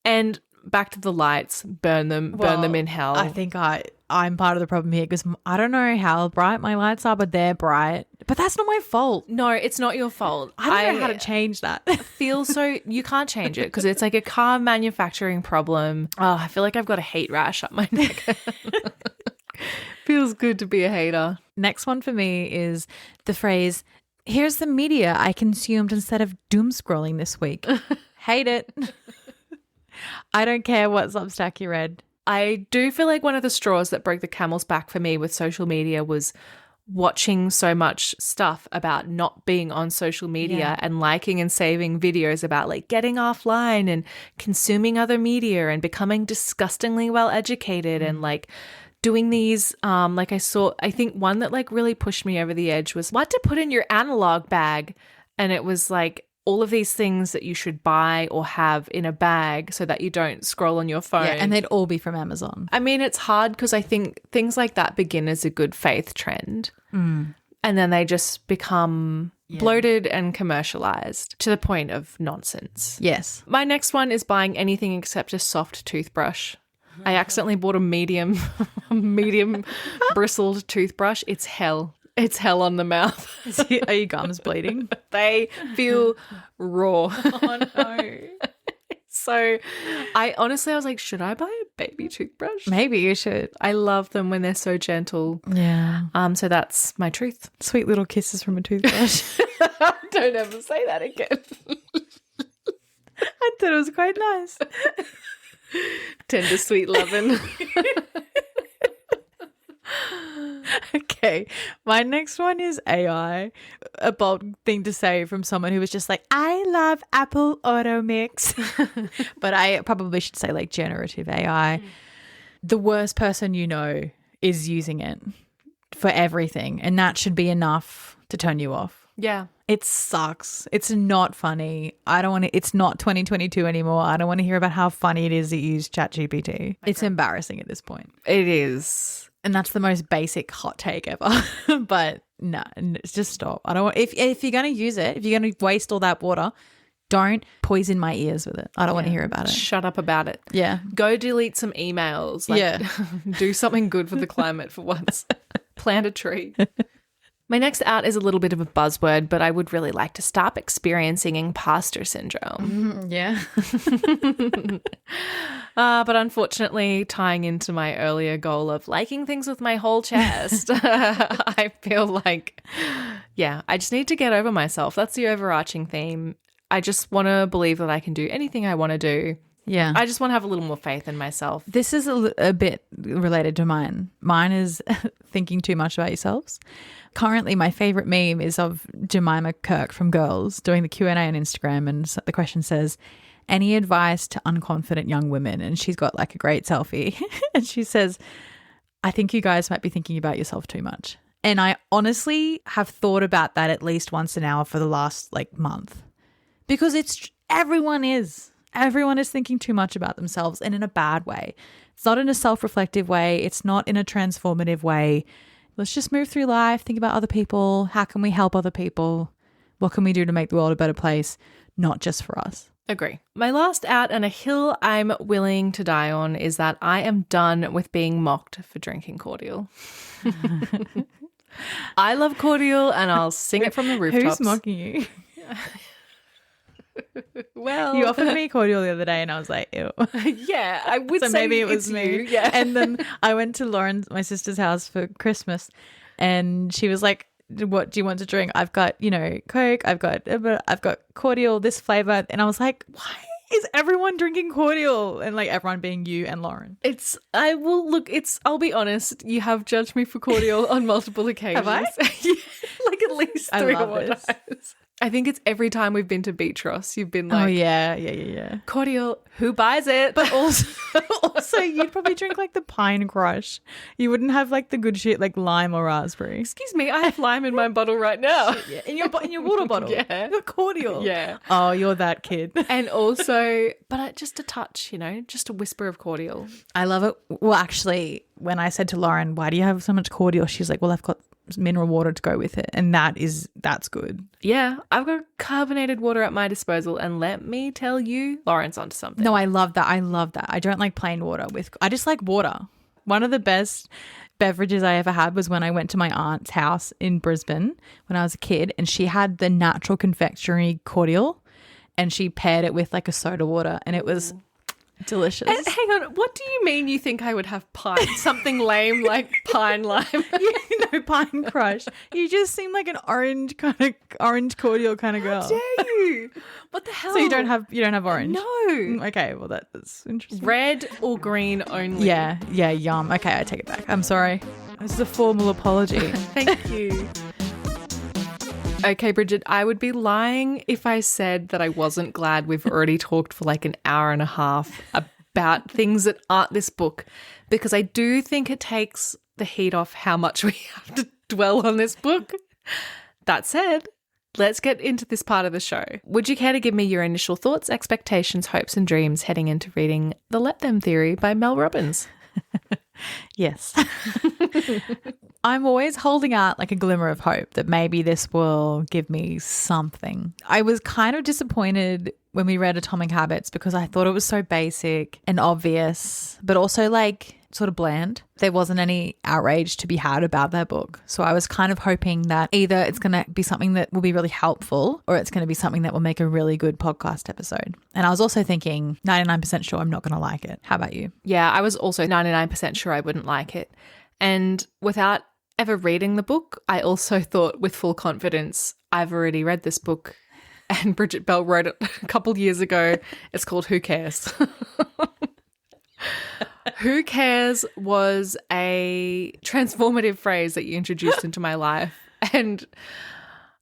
And back to the lights, burn them in hell. I think I'm part of the problem here because I don't know how bright my lights are, but they're bright. But that's not my fault. No, it's not your fault. I don't know how to change that. You can't change it because it's like a car manufacturing problem. Oh, I feel like I've got a hate rash up my neck. Feels good to be a hater. Next one for me is the phrase, here's the media I consumed instead of doom scrolling this week. Hate it. I don't care what Substack you read. I do feel like one of the straws that broke the camel's back for me with social media was watching so much stuff about not being on social media and liking and saving videos about like getting offline and consuming other media and becoming disgustingly well educated and like doing these like I think one that like really pushed me over the edge was what to put in your analog bag, and it was like all of these things that you should buy or have in a bag so that you don't scroll on your phone. Yeah, and they'd all be from Amazon. I mean, it's hard because I think things like that begin as a good faith trend and then they just become bloated and commercialized to the point of nonsense. Yes. My next one is buying anything except a soft toothbrush. I accidentally bought a medium bristled toothbrush. It's hell. It's hell on the mouth. Are your gums bleeding? They feel raw. Oh, no. So I was like, should I buy a baby toothbrush? Maybe you should. I love them when they're so gentle. Yeah. So that's my truth. Sweet little kisses from a toothbrush. Don't ever say that again. I thought it was quite nice. Tender sweet lovin'. Okay, my next one is AI. A bold thing to say from someone who was just like, I love Apple Auto Mix. But I probably should say like generative AI. The worst person you know is using it for everything, and that should be enough to turn you off. Yeah. It sucks. It's not funny. I don't want to, it's not 2022 anymore. I don't want to hear about how funny it is to use ChatGPT. It's embarrassing at this point. It is. And that's the most basic hot take ever. But no, just stop. I don't want, if you're going to use it, if you're going to waste all that water, don't poison my ears with it. I don't want to hear about it. Shut up about it. Yeah. Go delete some emails. Like, do something good for the climate for once. Plant a tree. My next out is a little bit of a buzzword, but I would really like to stop experiencing imposter syndrome. Yeah. But unfortunately, tying into my earlier goal of liking things with my whole chest, I feel like, I just need to get over myself. That's the overarching theme. I just want to believe that I can do anything I want to do. Yeah. I just want to have a little more faith in myself. This is a bit related to mine. Mine is thinking too much about yourselves. Currently, my favorite meme is of Jemima Kirk from Girls doing the Q&A on Instagram, and the question says, any advice to unconfident young women? And she's got like a great selfie. And she says, I think you guys might be thinking about yourself too much. And I honestly have thought about that at least once an hour for the last like month. Because everyone is thinking too much about themselves, and in a bad way. It's not in a self-reflective way. It's not in a transformative way. Let's just move through life, think about other people. How can we help other people? What can we do to make the world a better place? Not just for us. Agree. My last out and a hill I'm willing to die on is that I am done with being mocked for drinking cordial. I love cordial and I'll sing it from the rooftops. Who's mocking you? Well, you offered me cordial the other day and I was like, ew. Yeah, I would so say maybe it was it's me. you. Yeah. And then I went to Lauren's, my sister's house for Christmas, and she was like, what do you want to drink? I've got, Coke, I've got cordial, this flavor. And I was like, why is everyone drinking cordial? And like everyone being you and Lauren. I'll be honest, you have judged me for cordial on multiple occasions. Have I? Like at least 3 or 4 times. I think it's every time we've been to Beatros, you've been like, oh yeah. Cordial, who buys it? But also you'd probably drink like the Pine Crush. You wouldn't have like the good shit like lime or raspberry. Excuse me, I have lime in my bottle right now. Yeah. In your water bottle. Yeah. You got cordial. Yeah. Oh, you're that kid. And also, but just a touch, just a whisper of cordial. I love it. Well, actually, when I said to Lauren, why do you have so much cordial? She's like, well, I've got mineral water to go with it, and that's good. Yeah, I've got carbonated water at my disposal, and let me tell you, Lauren's onto something. No, I love that. I don't like plain water. I just like water. One of the best beverages I ever had was when I went to my aunt's house in Brisbane when I was a kid, and she had the natural confectionery cordial, and she paired it with like a soda water, and it was delicious. And hang on, what do you mean you think I would have pine? Something lame like pine lime? Pine Crush. You just seem like an orange cordial kind of girl. How dare you? What the hell? So you don't have orange? No. Okay, well that's interesting. Red or green only. Yeah, yum. Okay, I take it back. I'm sorry. This is a formal apology. Thank you. Okay, Bridget, I would be lying if I said that I wasn't glad we've already talked for like an hour and a half about things that aren't this book, because I do think it takes the heat off how much we have to dwell on this book. That said, let's get into this part of the show. Would you care to give me your initial thoughts, expectations, hopes, and dreams heading into reading The Let Them Theory by Mel Robbins? Yes. I'm always holding out like a glimmer of hope that maybe this will give me something. I was kind of disappointed when we read Atomic Habits because I thought it was so basic and obvious, but also like sort of bland. There wasn't any outrage to be had about that book. So I was kind of hoping that either it's going to be something that will be really helpful or it's going to be something that will make a really good podcast episode. And I was also thinking 99% sure I'm not going to like it. How about you? Yeah, I was also 99% sure I wouldn't like it. And without ever reading the book, I also thought with full confidence, I've already read this book and Bridget Bell wrote it a couple years ago. It's called Who Cares? Who cares was a transformative phrase that you introduced into my life. And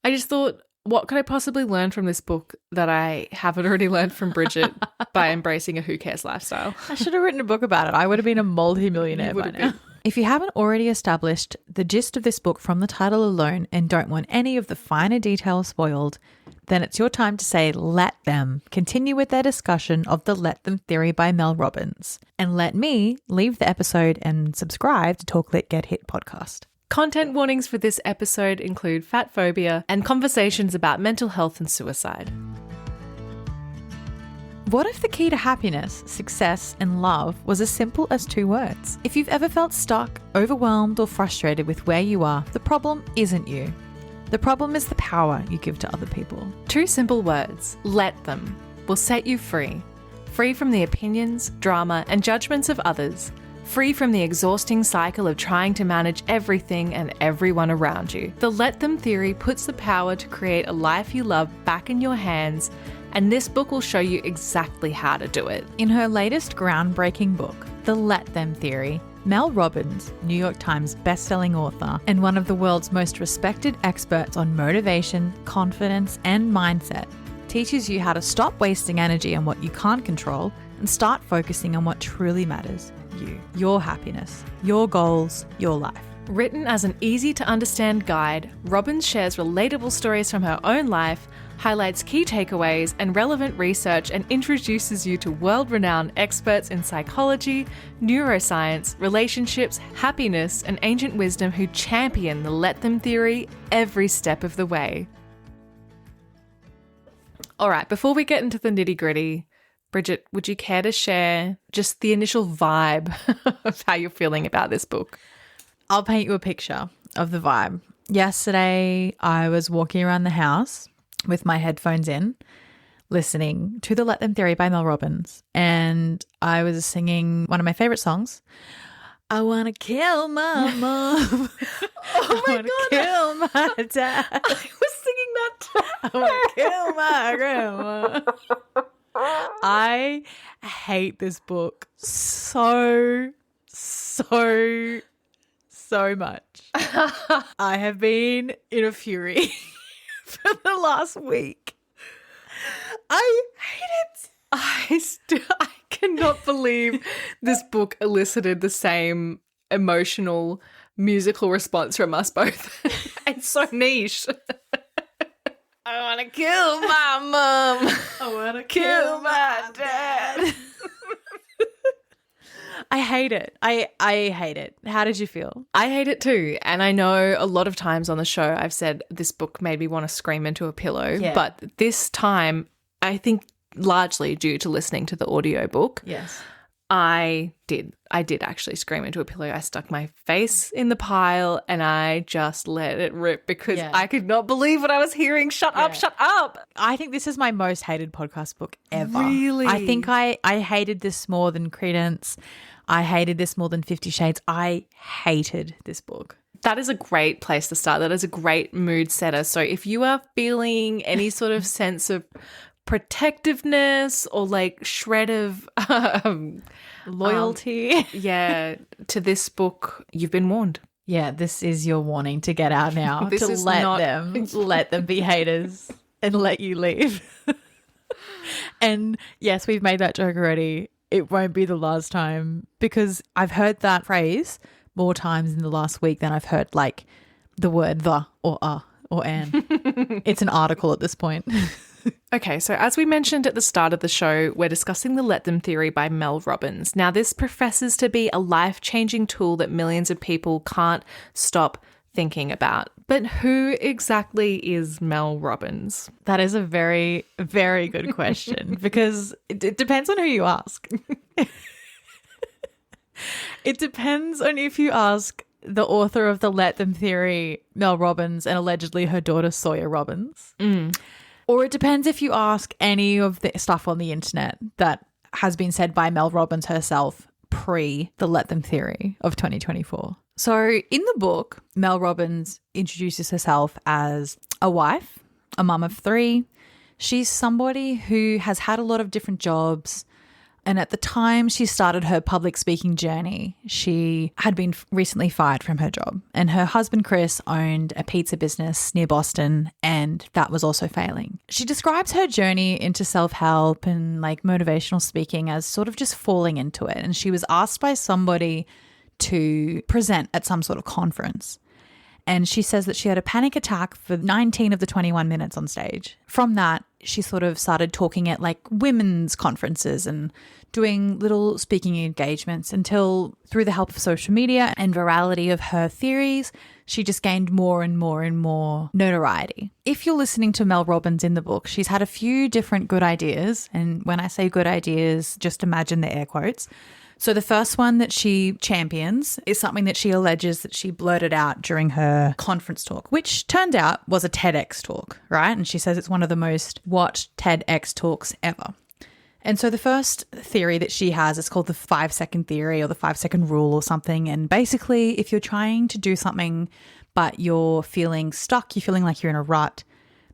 I just thought, what could I possibly learn from this book that I haven't already learned from Bridget by embracing a who cares lifestyle? I should have written a book about it. I would have been a multi-millionaire by now. If you haven't already established the gist of this book from the title alone and don't want any of the finer details spoiled, then it's your time to say let them continue with their discussion of the Let Them theory by Mel Robbins. And let me leave the episode and subscribe to Talk Lit Get Hit podcast. Content warnings for this episode include fat phobia and conversations about mental health and suicide. What if the key to happiness, success, and love was as simple as 2 words? If you've ever felt stuck, overwhelmed, or frustrated with where you are, the problem isn't you. The problem is the power you give to other people. 2 simple words, let them, will set you free. Free from the opinions, drama, and judgments of others. Free from the exhausting cycle of trying to manage everything and everyone around you. The Let Them theory puts the power to create a life you love back in your hands, and this book will show you exactly how to do it. In her latest groundbreaking book, The Let Them Theory, Mel Robbins, New York Times bestselling author and one of the world's most respected experts on motivation, confidence, and mindset, teaches you how to stop wasting energy on what you can't control and start focusing on what truly matters: you, your happiness, your goals, your life. Written as an easy-to-understand guide, Robbins shares relatable stories from her own life, highlights key takeaways and relevant research, and introduces you to world-renowned experts in psychology, neuroscience, relationships, happiness, and ancient wisdom who champion the Let Them theory every step of the way. All right, before we get into the nitty-gritty, Bridget, would you care to share just the initial vibe of how you're feeling about this book? I'll paint you a picture of the vibe. Yesterday, I was walking around the house with my headphones in, listening to the Let Them theory by Mel Robbins, and I was singing one of my favorite songs. I want to kill my mom. Oh my God. Kill my dad. I was singing that too. I want to kill my grandma. I hate this book so much. I have been in a fury for the last week. I hate it. I cannot believe this book elicited the same emotional musical response from us both. It's so niche. I want to kill my mum. I want to kill my dad. I hate it. I hate it. How did you feel? I hate it too. And I know a lot of times on the show I've said this book made me want to scream into a pillow. Yeah. But this time, I think largely due to listening to the audiobook, Yes. I did actually scream into a pillow. I stuck my face in the pile and I just let it rip because I could not believe what I was hearing. Shut up, shut up. I think this is my most hated podcast book ever. Really? I think I hated this more than Credence. I hated this more than 50 Shades. I hated this book. That is a great place to start. That is a great mood setter. So if you are feeling any sort of sense of protectiveness or like shred of Loyalty. to this book, you've been warned. Yeah, this is your warning to get out now. This to is let not- them be haters and let you leave. And yes, we've made that joke already. It won't be the last time because I've heard that phrase more times in the last week than I've heard like the word the or or an. It's an article at this point. Okay, so as we mentioned at the start of the show, we're discussing the Let Them theory by Mel Robbins. Now, this professes to be a life-changing tool that millions of people can't stop thinking about. But who exactly is Mel Robbins? That is a very, very good question because it depends on who you ask. It depends on if you ask the author of the Let Them theory, Mel Robbins, and allegedly her daughter Sawyer Robbins. Or it depends if you ask any of the stuff on the internet that has been said by Mel Robbins herself pre the Let Them theory of 2024. So in the book, Mel Robbins introduces herself as a wife, a mum of 3. She's somebody who has had a lot of different jobs. And at the time she started her public speaking journey, she had been recently fired from her job. And her husband, Chris, owned a pizza business near Boston, and that was also failing. She describes her journey into self-help and like motivational speaking as sort of just falling into it. And she was asked by somebody to present at some sort of conference. And she says that she had a panic attack for 19 of the 21 minutes on stage. From that, she sort of started talking at like women's conferences and doing little speaking engagements until through the help of social media and virality of her theories, she just gained more and more and more notoriety. If you're listening to Mel Robbins in the book, she's had a few different good ideas. And when I say good ideas, just imagine the air quotes. So the first one that she champions is something that she alleges that she blurted out during her conference talk, which turned out was a TEDx talk, right? And she says it's one of the most watched TEDx talks ever. And so the first theory that she has is called the 5-second theory or the 5-second rule or something. And basically, if you're trying to do something but you're feeling stuck, you're feeling like you're in a rut,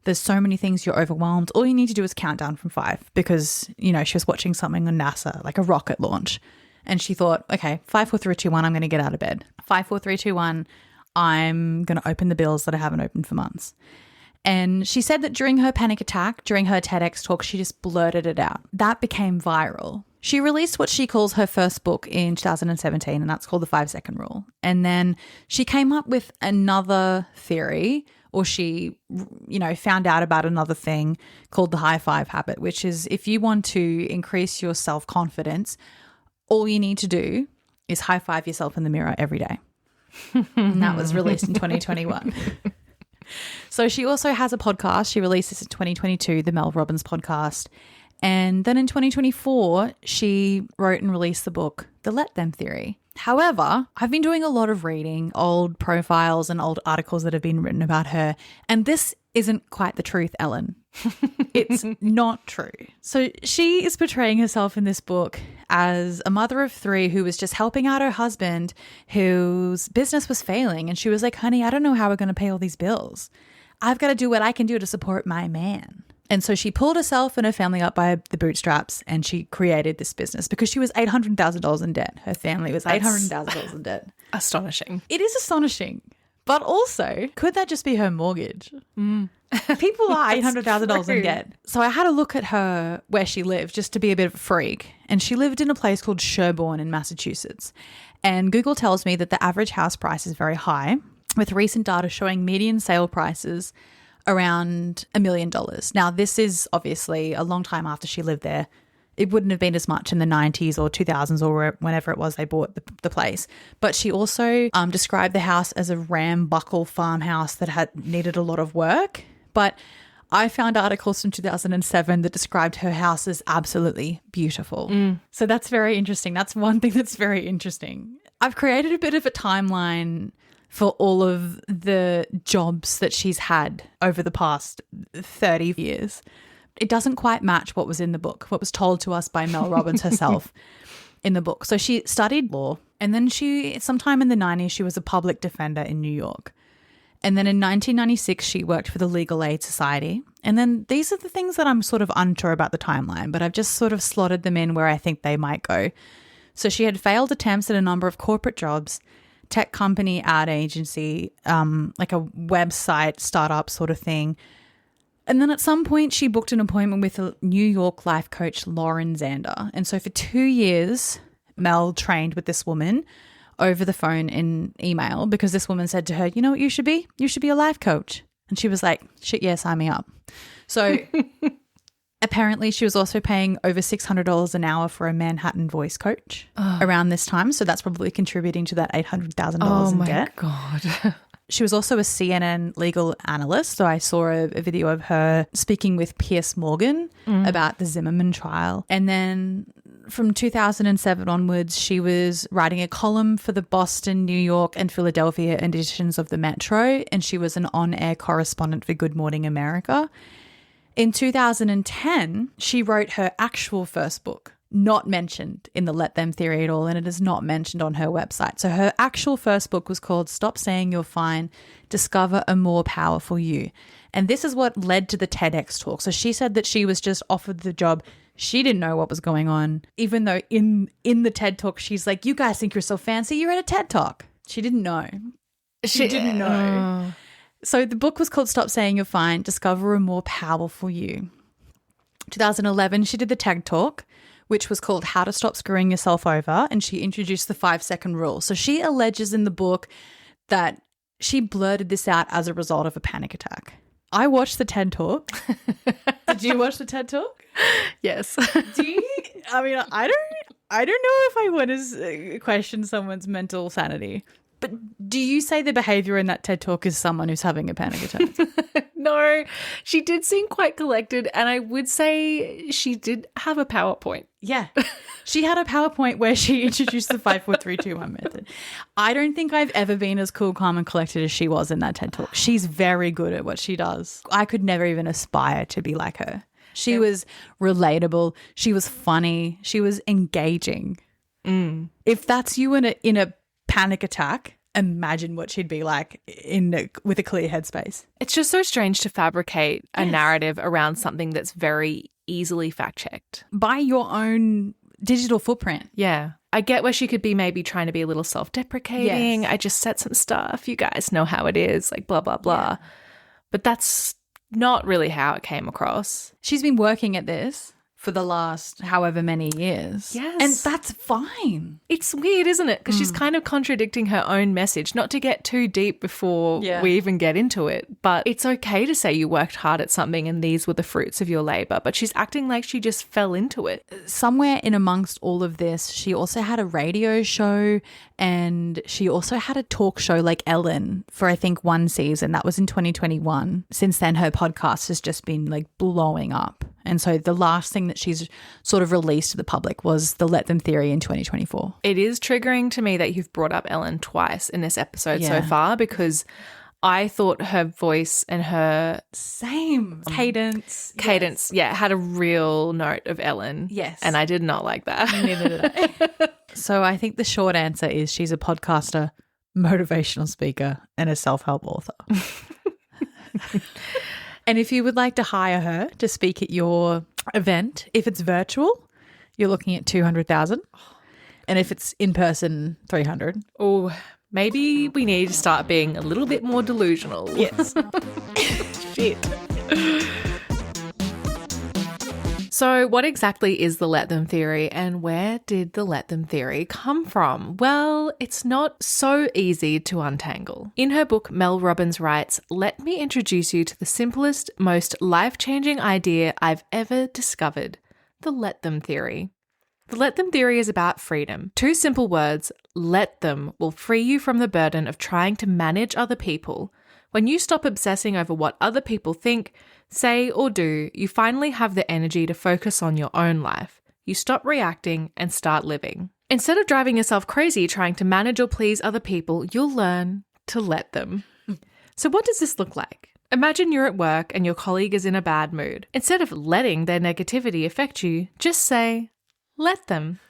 there's so many things, you're overwhelmed, all you need to do is count down from 5 because, you know, she was watching something on NASA, like a rocket launch. And she thought, okay, 5, 4, 3, 2, 1, I'm going to get out of bed. 5, 4, 3, 2, 1, I'm going to open the bills that I haven't opened for months. And she said that during her panic attack, during her TEDx talk, she just blurted it out. That became viral. She released what she calls her first book in 2017, and that's called the 5-second rule. And then she came up with another theory, or she, you know, found out about another thing called the high five habit, which is if you want to increase your self-confidence, all you need to do is high five yourself in the mirror every day. And that was released in 2021. So she also has a podcast. She released this in 2022, the Mel Robbins podcast. And then in 2024, she wrote and released the book, The Let Them Theory. However, I've been doing a lot of reading, old profiles and old articles that have been written about her. And this isn't quite the truth, Ellen. It's not true. So she is portraying herself in this book as a mother of 3 who was just helping out her husband whose business was failing. And she was like, honey, I don't know how we're going to pay all these bills. I've got to do what I can do to support my man. And so she pulled herself and her family up by the bootstraps and she created this business because she was $800,000 in debt. Her family was $800,000 in debt. Astonishing. It is astonishing. But also, could that just be her mortgage? People are $800,000 in debt. So I had a look at her where she lived just to be a bit of a freak. And she lived in a place called Sherborne in Massachusetts. And Google tells me that the average house price is very high, with recent data showing median sale prices around $1 million. Now, this is obviously a long time after she lived there. It wouldn't have been as much in the 90s or 2000s or whenever it was they bought the place. But she also described the house as a rambuckle farmhouse that had needed a lot of work. But I found articles from 2007 that described her house as absolutely beautiful. So that's very interesting. That's one thing that's very interesting. I've created a bit of a timeline for all of the jobs that she's had over the past 30 years. It doesn't quite match what was in the book, what was told to us by Mel Robbins herself in the book. So she studied law, and then sometime in the 90s, she was a public defender in New York. And then in 1996, she worked for the Legal Aid Society. And then these are the things that I'm sort of unsure about the timeline, but I've just sort of slotted them in where I think they might go. So she had failed attempts at a number of corporate jobs, tech company, ad agency, like a website startup sort of thing. And then at some point she booked an appointment with a New York life coach, Lauren Zander. And so for 2 years, Mel trained with this woman over the phone and email because this woman said to her, you know what you should be? You should be a life coach. And she was like, shit, yeah, sign me up. So apparently she was also paying over $600 an hour for a Manhattan voice coach around this time. So that's probably contributing to that $800,000 in debt. Oh my God. She was also a CNN legal analyst. So I saw a video of her speaking with Piers Morgan about the Zimmerman trial. And then from 2007 onwards, she was writing a column for the Boston, New York, and Philadelphia editions of the Metro, and she was an on-air correspondent for Good Morning America. In 2010, she wrote her actual first book, not mentioned in the Let Them theory at all, and it is not mentioned on her website. So her actual first book was called Stop Saying You're Fine, Discover a More Powerful You. And this is what led to the TEDx talk. So she said that she was just offered the job. She didn't know what was going on, even though in the TED talk, she's like, you guys think you're so fancy, you're at a TED talk. She didn't know. She didn't know. So the book was called Stop Saying You're Fine, Discover a More Powerful You. 2011, she did the TED talk, which was called How to Stop Screwing Yourself Over, and she introduced the 5-second rule. So she alleges in the book that she blurted this out as a result of a panic attack. I watched the TED talk. Did you watch the TED talk? Yes. Do you? I mean, I don't know if I want to question someone's mental sanity. But do you say the behavior in that TED talk is someone who's having a panic attack? No, she did seem quite collected, and I would say she did have a PowerPoint. Yeah. She had a PowerPoint where she introduced the 5, 4, 3, 2, 1 method. I don't think I've ever been as cool, calm, and collected as she was in that TED talk. She's very good at what she does. I could never even aspire to be like her. She was relatable. She was funny. She was engaging. If that's you in a panic attack, imagine what she'd be like with a clear headspace. It's just so strange to fabricate a narrative around something that's very easily fact-checked. By your own digital footprint. Yeah. I get where she could be maybe trying to be a little self-deprecating. Yes. I just said some stuff. You guys know how it is, like blah, blah, blah. Yeah. But that's not really how it came across. She's been working at this for the last however many years. Yes. And that's fine. It's weird, isn't it? Because she's kind of contradicting her own message. Not to get too deep before we even get into it, but it's okay to say you worked hard at something and these were the fruits of your labor, but she's acting like she just fell into it. Somewhere in amongst all of this, she also had a radio show and she also had a talk show like Ellen for I think one season. That was in 2021. Since then, her podcast has just been like blowing up. And so the last thing that she's sort of released to the public was the Let Them theory in 2024. It is triggering to me that you've brought up Ellen twice in this episode so far, because I thought her voice and her cadence, had a real note of Ellen. Yes. And I did not like that. Neither did I. So I think the short answer is she's a podcaster, motivational speaker, and a self-help author. And if you would like to hire her to speak at your event, if it's virtual, you're looking at 200,000. And if it's in person, 300. Oh, maybe we need to start being a little bit more delusional. Yes. Shit. So what exactly is the Let Them theory, and where did the Let Them theory come from? Well, it's not so easy to untangle. In her book, Mel Robbins writes, "Let me introduce you to the simplest, most life-changing idea I've ever discovered, the Let Them theory." The Let Them theory is about freedom. 2 simple words, let them, will free you from the burden of trying to manage other people. When you stop obsessing over what other people think, say, or do, you finally have the energy to focus on your own life. You stop reacting and start living. Instead of driving yourself crazy trying to manage or please other people, you'll learn to let them. So what does this look like? Imagine you're at work and your colleague is in a bad mood. Instead of letting their negativity affect you, just say, let them.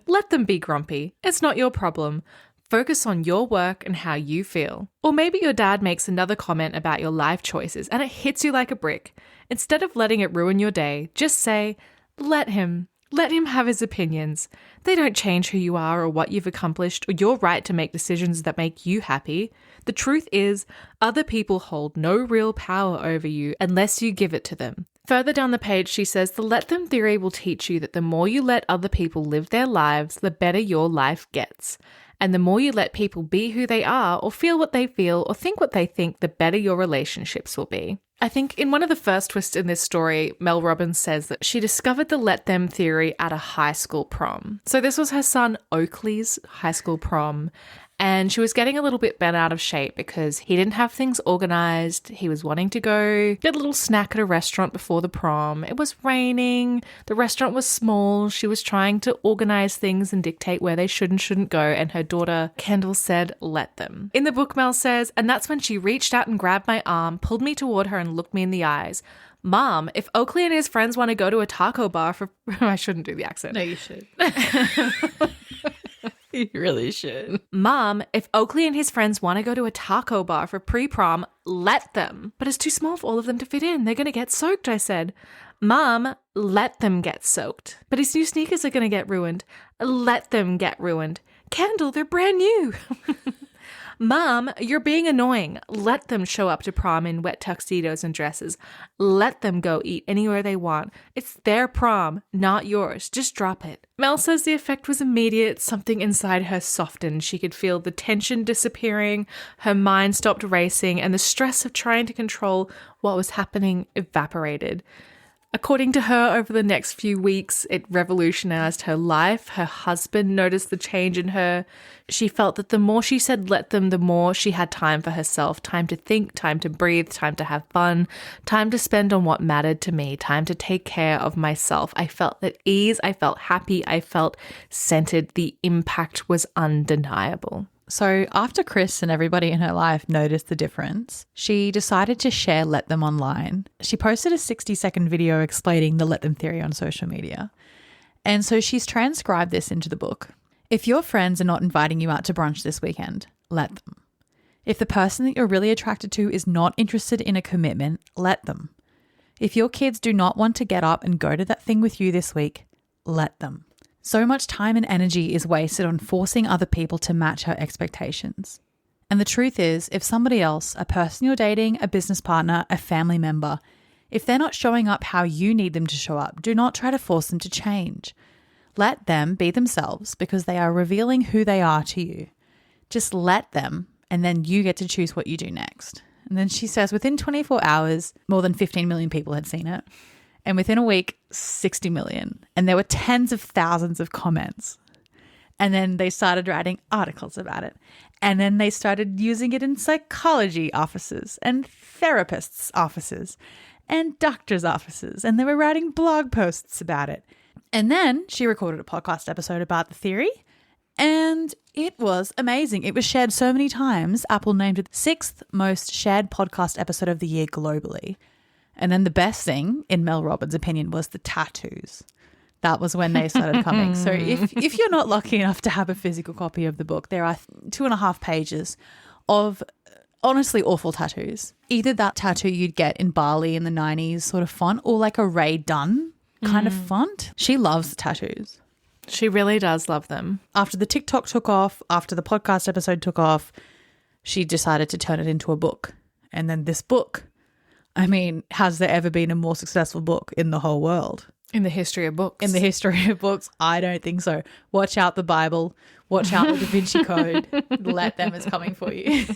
Let them be grumpy. It's not your problem. Focus on your work and how you feel. Or maybe your dad makes another comment about your life choices and it hits you like a brick. Instead of letting it ruin your day, just say, let him. Let him have his opinions. They don't change who you are or what you've accomplished or your right to make decisions that make you happy. The truth is, other people hold no real power over you unless you give it to them. Further down the page, she says, the Let Them theory will teach you that the more you let other people live their lives, the better your life gets. And the more you let people be who they are or feel what they feel or think what they think, the better your relationships will be. I think in one of the first twists in this story, Mel Robbins says that she discovered the Let Them theory at a high school prom. So this was her son Oakley's high school prom. And she was getting a little bit bent out of shape because he didn't have things organized. He was wanting to go get a little snack at a restaurant before the prom. It was raining. The restaurant was small. She was trying to organize things and dictate where they should and shouldn't go. And her daughter, Kendall, said, let them. In the book, Mel says, and that's when she reached out and grabbed my arm, pulled me toward her and looked me in the eyes. Mom, if Oakley and his friends want to go to a taco bar for... I shouldn't do the accent. No, you should. You really should. Mom, if Oakley and his friends want to go to a taco bar for pre-prom, let them. But it's too small for all of them to fit in. They're going to get soaked, I said. Mom, let them get soaked. But his new sneakers are going to get ruined. Let them get ruined. Kendall, they're brand new. Mom, you're being annoying. Let them show up to prom in wet tuxedos and dresses. Let them go eat anywhere they want. It's their prom, not yours. Just drop it. Mel says the effect was immediate. Something inside her softened. She could feel the tension disappearing. Her mind stopped racing and the stress of trying to control what was happening evaporated. According to her, over the next few weeks, it revolutionized her life. Her husband noticed the change in her. She felt that the more she said let them, the more she had time for herself, time to think, time to breathe, time to have fun, time to spend on what mattered to me, time to take care of myself. I felt at ease. I felt happy. I felt centered. The impact was undeniable. So after Chris and everybody in her life noticed the difference, she decided to share Let Them online. She posted a 60-second video explaining the Let Them theory on social media. And so she's transcribed this into the book. If your friends are not inviting you out to brunch this weekend, let them. If the person that you're really attracted to is not interested in a commitment, let them. If your kids do not want to get up and go to that thing with you this week, let them. So much time and energy is wasted on forcing other people to match our expectations. And the truth is, if somebody else, a person you're dating, a business partner, a family member, if they're not showing up how you need them to show up, do not try to force them to change. Let them be themselves because they are revealing who they are to you. Just let them, and then you get to choose what you do next. And then she says within 24 hours, more than 15 million people had seen it. And within a week, 60 million. And there were tens of thousands of comments. And then they started writing articles about it. And then they started using it in psychology offices and therapists' offices and doctors' offices. And they were writing blog posts about it. And then she recorded a podcast episode about the theory. And it was amazing. It was shared so many times. Apple named it the 6th most shared podcast episode of the year globally. And then the best thing, in Mel Robbins' opinion, was the tattoos. That was when they started coming. So if you're not lucky enough to have a physical copy of the book, there are 2.5 pages of honestly awful tattoos. Either that tattoo you'd get in Bali in the 90s sort of font or like a Ray Dunn kind of font. She loves the tattoos. She really does love them. After the TikTok took off, after the podcast episode took off, she decided to turn it into a book. And then this book, I mean, has there ever been a more successful book in the whole world? In the history of books. In the history of books, I don't think so. Watch out the Bible. Watch out the Da Vinci Code. Let Them is coming for you.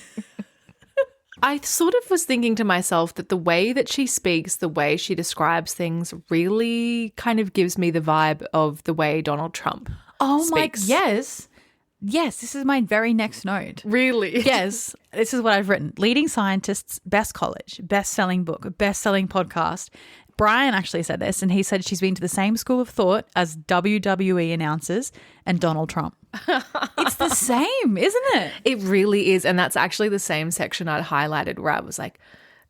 I sort of was thinking to myself that the way that she speaks, the way she describes things really kind of gives me the vibe of the way Donald Trump speaks. Yes. Yes, this is my very next note. Really? Yes, this is what I've written. Leading scientists, best college, best-selling book, best-selling podcast. Brian actually said this, and he said she's been to the same school of thought as WWE announcers and Donald Trump. It's the same, isn't it? It really is. And that's actually the same section I'd highlighted where I was like,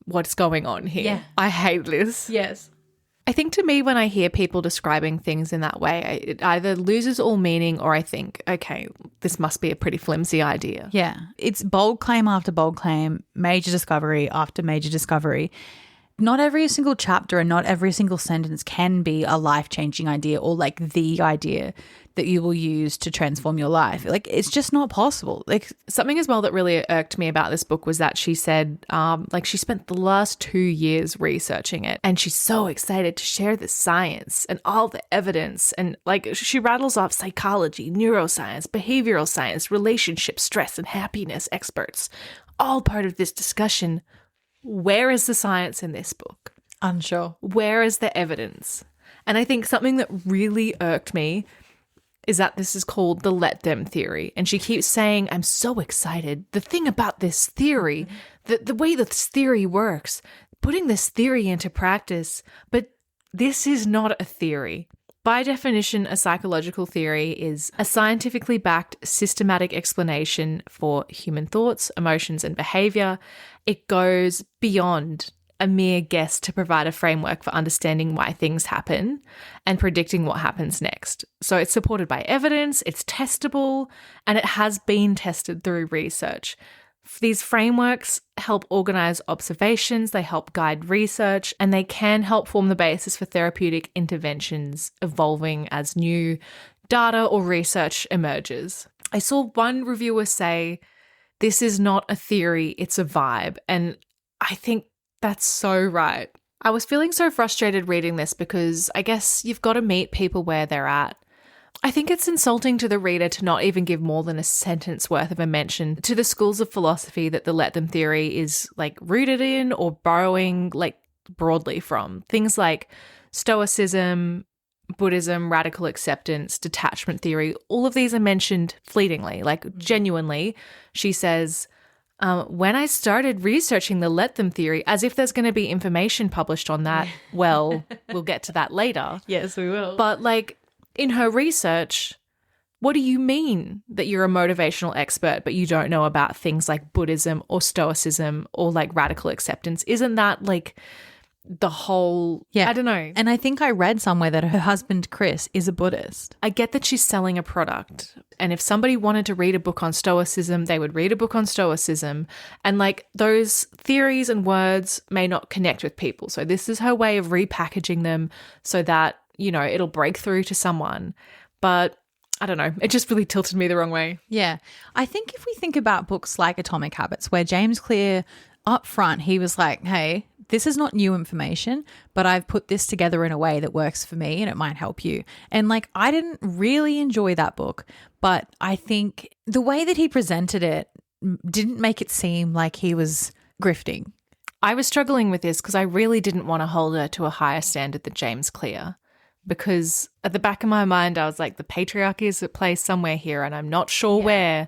what's going on here? Yeah. I hate this. Yes. I think to me, when I hear people describing things in that way, it either loses all meaning or I think, okay, this must be a pretty flimsy idea. Yeah. It's bold claim after bold claim, major discovery after major discovery. Not every single chapter and not every single sentence can be a life-changing idea or like the idea that you will use to transform your life. Like, it's just not possible. Like, something as well that really irked me about this book was that she said, she spent the last 2 years researching it and she's so excited to share the science and all the evidence. And like, she rattles off psychology, neuroscience, behavioral science, relationships, stress and happiness experts, all part of this discussion. Where is the science in this book? Unsure. Where is the evidence? And I think something that really irked me is that this is called the let them theory. And she keeps saying, I'm so excited. The thing about this theory, the way that this theory works, putting this theory into practice, but this is not a theory. By definition, a psychological theory is a scientifically backed systematic explanation for human thoughts, emotions, and behavior. It goes beyond a mere guess to provide a framework for understanding why things happen and predicting what happens next. So it's supported by evidence, it's testable, and it has been tested through research. These frameworks help organize observations, they help guide research, and they can help form the basis for therapeutic interventions evolving as new data or research emerges. I saw one reviewer say, this is not a theory, it's a vibe. And I think that's so right. I was feeling so frustrated reading this because I guess you've got to meet people where they're at. I think it's insulting to the reader to not even give more than a sentence worth of a mention to the schools of philosophy that the let them theory is like rooted in or borrowing like broadly from. Things like Stoicism, Buddhism, radical acceptance, detachment theory, all of these are mentioned fleetingly, like genuinely. She says, when I started researching the let them theory, as if there's going to be information published on that, well, we'll get to that later. Yes, we will. But like, in her research, what do you mean that you're a motivational expert, but you don't know about things like Buddhism or Stoicism or like radical acceptance? Isn't that like the whole, I don't know. And I think I read somewhere that her husband, Chris, is a Buddhist. I get that she's selling a product. And if somebody wanted to read a book on Stoicism, they would read a book on Stoicism. And like those theories and words may not connect with people. So this is her way of repackaging them so that, you know, it'll break through to someone. But I don't know. It just really tilted me the wrong way. Yeah. I think if we think about books like Atomic Habits, where James Clear up front, he was like, hey, this is not new information, but I've put this together in a way that works for me and it might help you. And like, I didn't really enjoy that book, but I think the way that he presented it didn't make it seem like he was grifting. I was struggling with this because I really didn't want to hold her to a higher standard than James Clear. Because at the back of my mind, I was like, the patriarchy is at play somewhere here and I'm not sure where.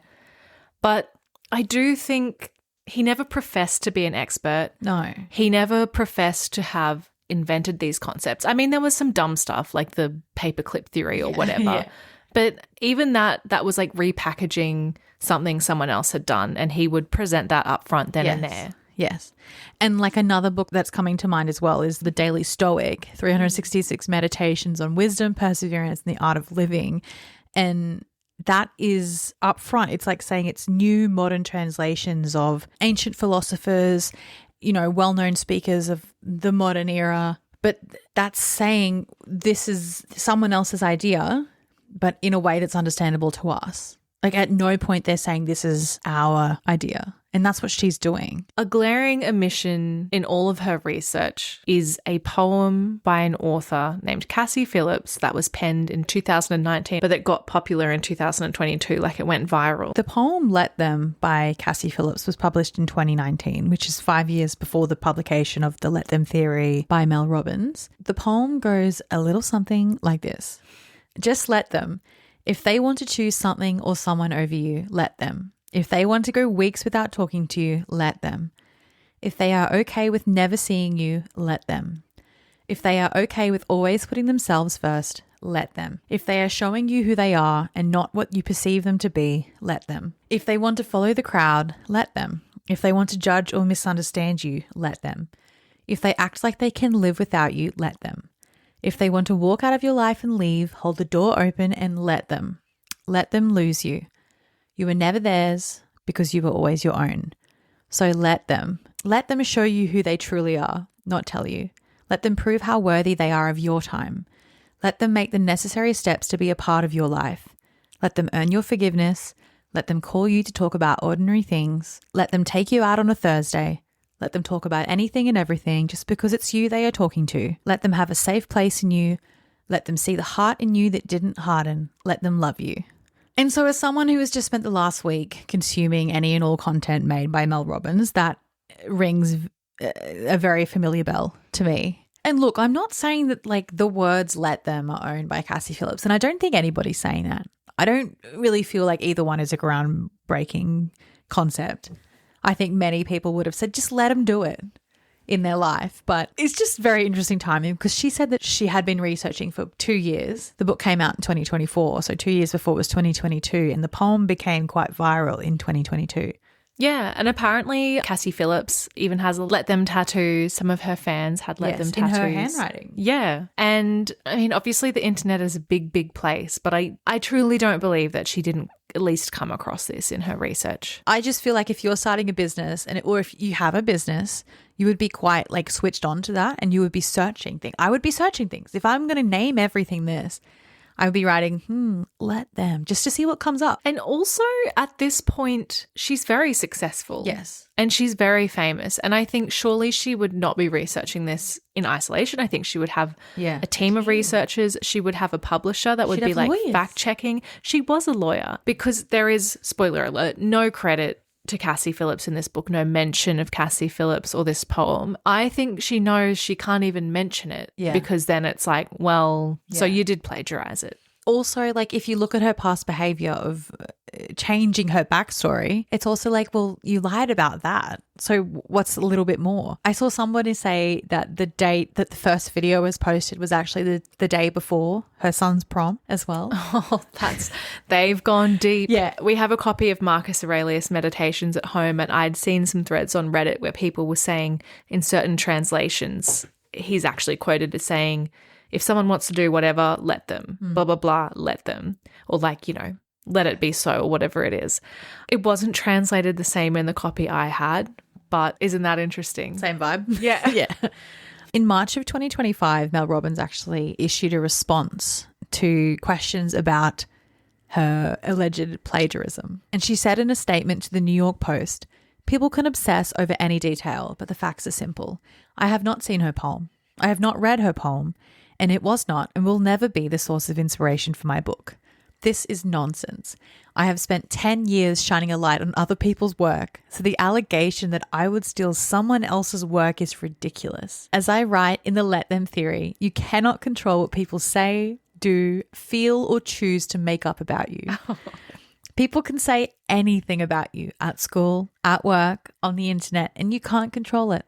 But I do think he never professed to be an expert. No. He never professed to have invented these concepts. I mean, there was some dumb stuff like the paperclip theory or whatever. Yeah. But even that was like repackaging something someone else had done, and he would present that up front then and there. Yes. And like another book that's coming to mind as well is The Daily Stoic, 366 Meditations on Wisdom, Perseverance, and the Art of Living. And that is up front. It's like saying it's new modern translations of ancient philosophers, you know, well-known speakers of the modern era. But that's saying this is someone else's idea, but in a way that's understandable to us. Like at no point they're saying this is our idea. And that's what she's doing. A glaring omission in all of her research is a poem by an author named Cassie Phillips that was penned in 2019, but that got popular in 2022, like it went viral. The poem Let Them by Cassie Phillips was published in 2019, which is 5 years before the publication of the Let Them theory by Mel Robbins. The poem goes a little something like this. Just let them. If they want to choose something or someone over you, let them. If they want to go weeks without talking to you, let them. If they are okay with never seeing you, let them. If they are okay with always putting themselves first, let them. If they are showing you who they are and not what you perceive them to be, let them. If they want to follow the crowd, let them. If they want to judge or misunderstand you, let them. If they act like they can live without you, let them. If they want to walk out of your life and leave, hold the door open and let them. Let them lose you. You were never theirs because you were always your own. So let them. Let them show you who they truly are, not tell you. Let them prove how worthy they are of your time. Let them make the necessary steps to be a part of your life. Let them earn your forgiveness. Let them call you to talk about ordinary things. Let them take you out on a Thursday. Let them talk about anything and everything just because it's you they are talking to. Let them have a safe place in you. Let them see the heart in you that didn't harden. Let them love you. And so as someone who has just spent the last week consuming any and all content made by Mel Robbins, that rings a very familiar bell to me. And look, I'm not saying that like the words "let them" are owned by Cassie Phillips, and I don't think anybody's saying that. I don't really feel like either one is a groundbreaking concept. I think many people would have said, just let them do it in their life. But it's just very interesting timing because she said that she had been researching for 2 years. The book came out in 2024, so 2 years before was 2022, and the poem became quite viral in 2022. Yeah, and apparently Cassie Phillips even has a Let Them tattoo. Some of her fans had Let Them tattoos. In her handwriting. Yeah. And I mean, obviously the internet is a big, big place, but I truly don't believe that she didn't at least come across this in her research. I just feel like if you're starting a business or if you have a business, you would be quite like switched on to that and you would be searching things. I would be searching things. If I'm going to name everything this, I would be writing, let them, just to see what comes up. And also at this point, she's very successful. Yes. And she's very famous. And I think surely she would not be researching this in isolation. I think she would have a team of researchers. She would have a publisher that would be like fact checking. She was a lawyer because there is, spoiler alert, no credit to Cassie Phillips in this book, no mention of Cassie Phillips or this poem. I think she knows she can't even mention it because then it's like, well, so you did plagiarize it. Also, like if you look at her past behavior of changing her backstory, it's also like, well, you lied about that. So what's a little bit more? I saw somebody say that the date that the first video was posted was actually the day before her son's prom as well. Oh, they've gone deep. Yeah. We have a copy of Marcus Aurelius' Meditations at home, and I'd seen some threads on Reddit where people were saying in certain translations, he's actually quoted as saying, if someone wants to do whatever, let them, blah, blah, blah, let them. Or like, let it be so or whatever it is. It wasn't translated the same in the copy I had, but isn't that interesting? Same vibe. Yeah. Yeah. In March of 2025, Mel Robbins actually issued a response to questions about her alleged plagiarism. And she said in a statement to the New York Post, "People can obsess over any detail, but the facts are simple. I have not seen her poem. I have not read her poem. And it was not and will never be the source of inspiration for my book. This is nonsense. I have spent 10 years shining a light on other people's work, so the allegation that I would steal someone else's work is ridiculous. As I write in the Let Them theory, you cannot control what people say, do, feel, or choose to make up about you. People can say anything about you at school, at work, on the internet, and you can't control it.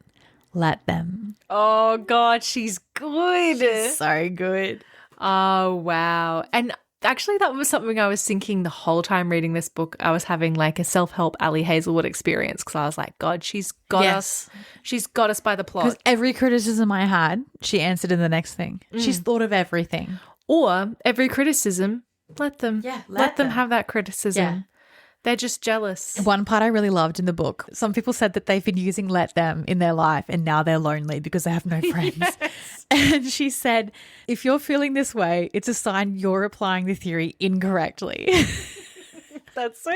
Let them." Oh, God, she's good. She's so good. Oh, wow. And actually, that was something I was thinking the whole time reading this book. I was having like a self-help Ali Hazelwood experience because I was like, God, she's got us. She's got us by the plot. Because every criticism I had, she answered in the next thing. She's thought of everything. Or every criticism, let them. Yeah, let them have that criticism. Yeah. They're just jealous. One part I really loved in the book, some people said that they've been using let them in their life and now they're lonely because they have no friends. Yes. And she said, if you're feeling this way, it's a sign you're applying the theory incorrectly. That's so.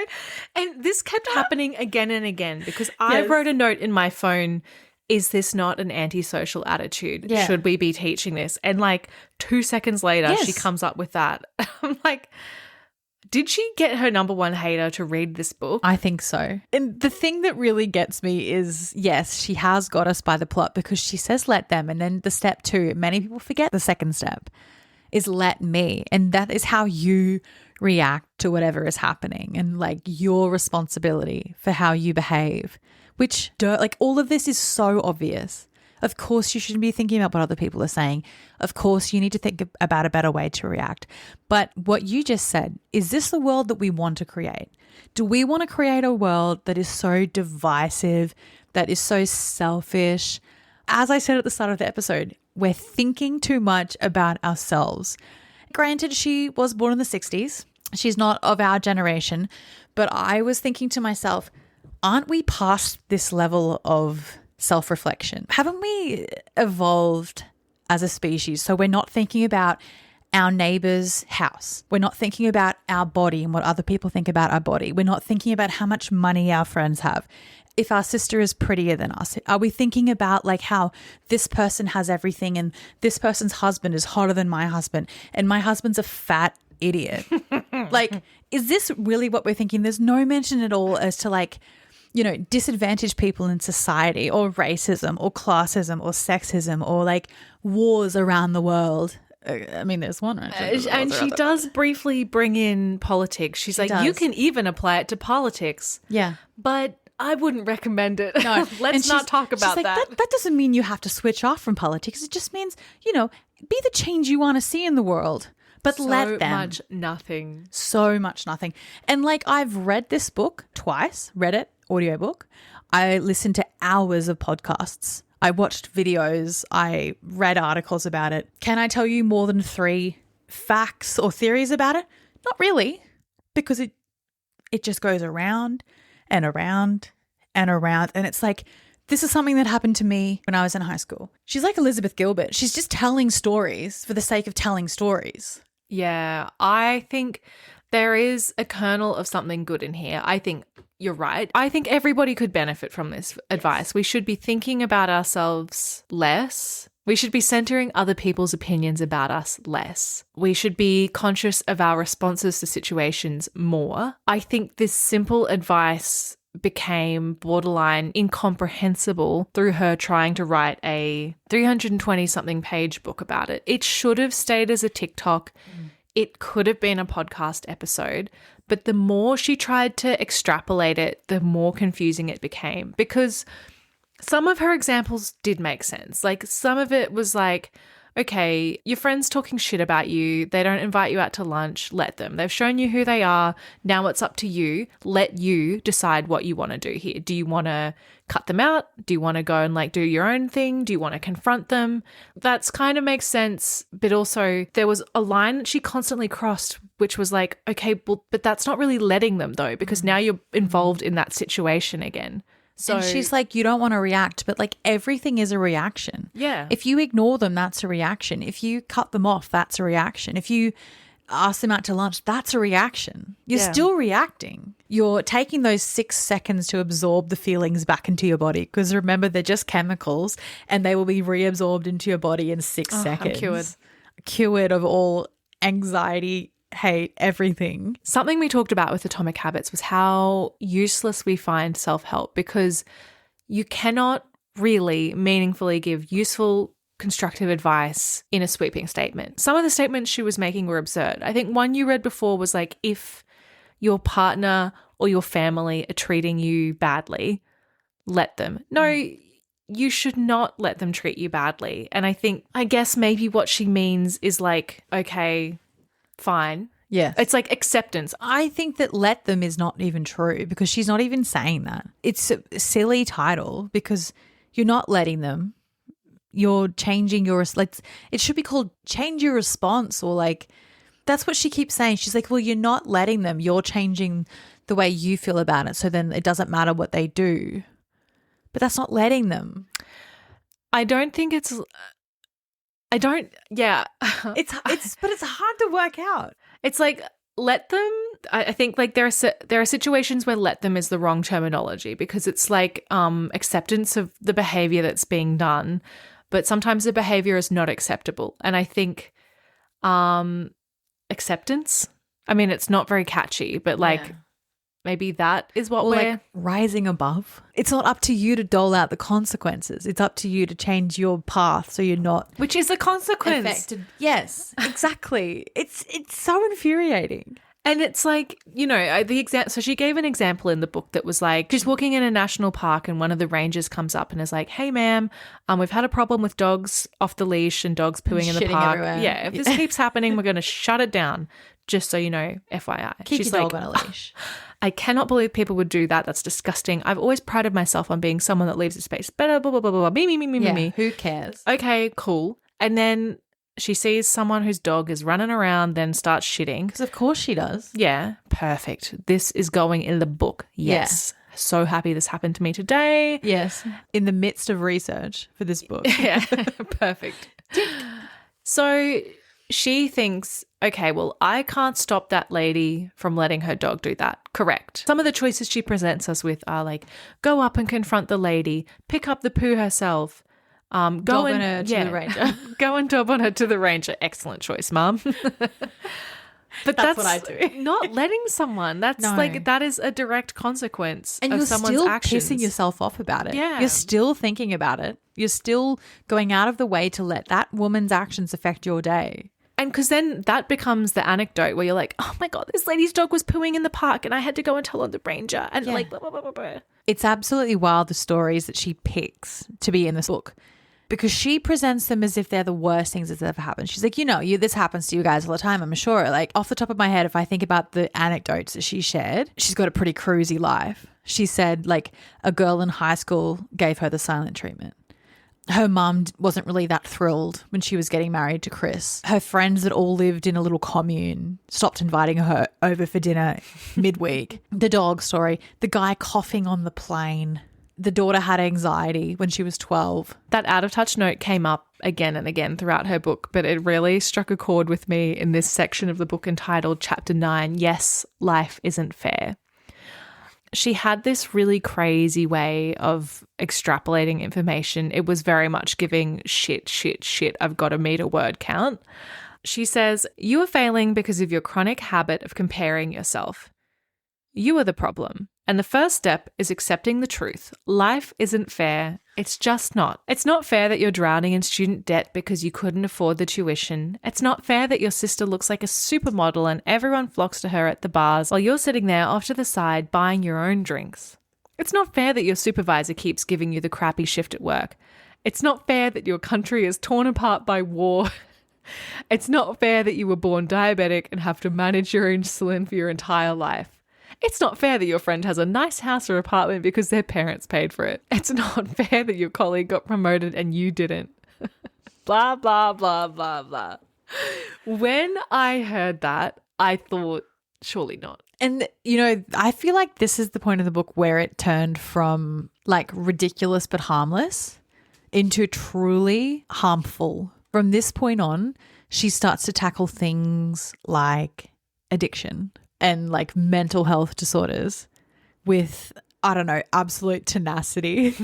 And this kept happening again and again because I wrote a note in my phone, is this not an antisocial attitude? Yeah. Should we be teaching this? And like 2 seconds later, she comes up with that. I'm like, did she get her number one hater to read this book? I think so. And the thing that really gets me is, yes, she has got us by the plot because she says let them. And then the step 2, many people forget the second step, is let me. And that is how you react to whatever is happening and like your responsibility for how you behave, which like all of this is so obvious. Of course, you shouldn't be thinking about what other people are saying. Of course, you need to think about a better way to react. But what you just said, is this the world that we want to create? Do we want to create a world that is so divisive, that is so selfish? As I said at the start of the episode, we're thinking too much about ourselves. Granted, she was born in the 60s. She's not of our generation. But I was thinking to myself, aren't we past this level of self-reflection? Haven't we evolved as a species? So we're not thinking about our neighbor's house. We're not thinking about our body and what other people think about our body. We're not thinking about how much money our friends have. If our sister is prettier than us, are we thinking about like how this person has everything and this person's husband is hotter than my husband and my husband's a fat idiot? Like, is this really what we're thinking? There's no mention at all as to like, disadvantaged people in society, or racism or classism or sexism or like wars around the world. I mean, there's one, right? And she does briefly bring in politics. She's like, you can even apply it to politics. Yeah. But I wouldn't recommend it. No. Let's not talk about that. That doesn't mean you have to switch off from politics. It just means, be the change you want to see in the world. But let them. So much nothing. And like, I've read this book twice, read it, audiobook. I listened to hours of podcasts. I watched videos. I read articles about it. Can I tell you more than 3 facts or theories about it? Not really, because it just goes around and around and around. And it's like, this is something that happened to me when I was in high school. She's like Elizabeth Gilbert. She's just telling stories for the sake of telling stories. Yeah, I think there is a kernel of something good in here. I think you're right. I think everybody could benefit from this advice. We should be thinking about ourselves less. We should be centering other people's opinions about us less. We should be conscious of our responses to situations more. I think this simple advice became borderline incomprehensible through her trying to write a 320-something page book about it. It should have stayed as a TikTok. It could have been a podcast episode. But the more she tried to extrapolate it, the more confusing it became, because some of her examples did make sense. Like, some of it was like, okay, your friend's talking shit about you. They don't invite you out to lunch. Let them. They've shown you who they are. Now it's up to you. Let you decide what you want to do here. Do you want to cut them out? Do you want to go and like do your own thing? Do you want to confront them? That's kind of makes sense. But also there was a line that she constantly crossed, which was like, okay, well, but that's not really letting them though, because now you're involved in that situation again. So, and she's like, you don't want to react, but like everything is a reaction. Yeah. If you ignore them, that's a reaction. If you cut them off, that's a reaction. If you ask them out to lunch, that's a reaction. You're still reacting. You're taking those 6 seconds to absorb the feelings back into your body, because remember, they're just chemicals and they will be reabsorbed into your body in 6 seconds. I'm cured of all anxiety, hate, everything. Something we talked about with Atomic Habits was how useless we find self-help, because you cannot really meaningfully give useful, constructive advice in a sweeping statement. Some of the statements she was making were absurd. I think one you read before was like, if your partner or your family are treating you badly, let them. No, you should not let them treat you badly. And I guess maybe what she means is like, okay, fine. Yeah. It's like acceptance. I think that let them is not even true, because she's not even saying that. It's a silly title, because you're not letting them. You're changing your, like, it should be called change your response, or like, that's what she keeps saying. She's like, well, you're not letting them. You're changing the way you feel about it. So then it doesn't matter what they do. But that's not letting them. Yeah. But it's hard to work out. It's like, let them. I think like there are situations where let them is the wrong terminology, because it's like acceptance of the behavior that's being done, but sometimes the behavior is not acceptable. And I think acceptance, I mean, it's not very catchy, but like maybe that is what we're like rising above. It's not up to you to dole out the consequences. It's up to you to change your path so you're not, which is a consequence. Affected. Yes, exactly. It's so infuriating. And it's like, so she gave an example in the book that was like, she's walking in a national park and one of the rangers comes up and is like, hey, ma'am, we've had a problem with dogs off the leash and dogs pooing in the park. Everywhere. Yeah, if this keeps happening, we're going to shut it down, just so you know, FYI. Keep She's your like, dog on a leash. I cannot believe people would do that. That's disgusting. I've always prided myself on being someone that leaves a space. Blah, blah, blah, blah, blah. Me. Who cares? Okay, cool. And then she sees someone whose dog is running around, then starts shitting. Because of course she does. Yeah, perfect. This is going in the book. Yes. Yeah. So happy this happened to me today. Yes. In the midst of research for this book. Yeah, perfect. So she thinks, okay, well, I can't stop that lady from letting her dog do that. Correct. Some of the choices she presents us with are like, go up and confront the lady, pick up the poo herself, Dob on her to the ranger. Go and dob on her to the ranger. Excellent choice, Mum. But That's what I do. not letting someone. That's No. like, that is a direct consequence And of you're someone's still actions. pissing yourself off about it. Yeah. You're still thinking about it. You're still going out of the way to let that woman's actions affect your day. And because then that becomes the anecdote where you're like, oh my God, this lady's dog was pooing in the park and I had to go and tell on the ranger. And like, blah, blah, blah, blah, blah. It's absolutely wild, the stories that she picks to be in this book, because she presents them as if they're the worst things that's ever happened. She's like, this happens to you guys all the time, I'm sure. Like, off the top of my head, if I think about the anecdotes that she shared, she's got a pretty cruisy life. She said, like, a girl in high school gave her the silent treatment. Her mum wasn't really that thrilled when she was getting married to Chris. Her friends that all lived in a little commune stopped inviting her over for dinner midweek. The dog story, the guy coughing on the plane. The daughter had anxiety when she was 12. That out of touch note came up again and again throughout her book, but it really struck a chord with me in this section of the book entitled Chapter 9, Yes, Life Isn't Fair. She had this really crazy way of extrapolating information. It was very much giving shit. I've got to meet a word count. She says, you are failing because of your chronic habit of comparing yourself. You are the problem. And the first step is accepting the truth. Life isn't fair. It's just not. It's not fair that you're drowning in student debt because you couldn't afford the tuition. It's not fair that your sister looks like a supermodel and everyone flocks to her at the bars while you're sitting there off to the side buying your own drinks. It's not fair that your supervisor keeps giving you the crappy shift at work. It's not fair that your country is torn apart by war. It's not fair that you were born diabetic and have to manage your insulin for your entire life. It's not fair that your friend has a nice house or apartment because their parents paid for it. It's not fair that your colleague got promoted and you didn't. Blah, blah, blah, blah, blah. When I heard that, I thought, surely not. And, I feel like this is the point of the book where it turned from like ridiculous but harmless into truly harmful. From this point on, she starts to tackle things like addiction and like mental health disorders with, I don't know, absolute tenacity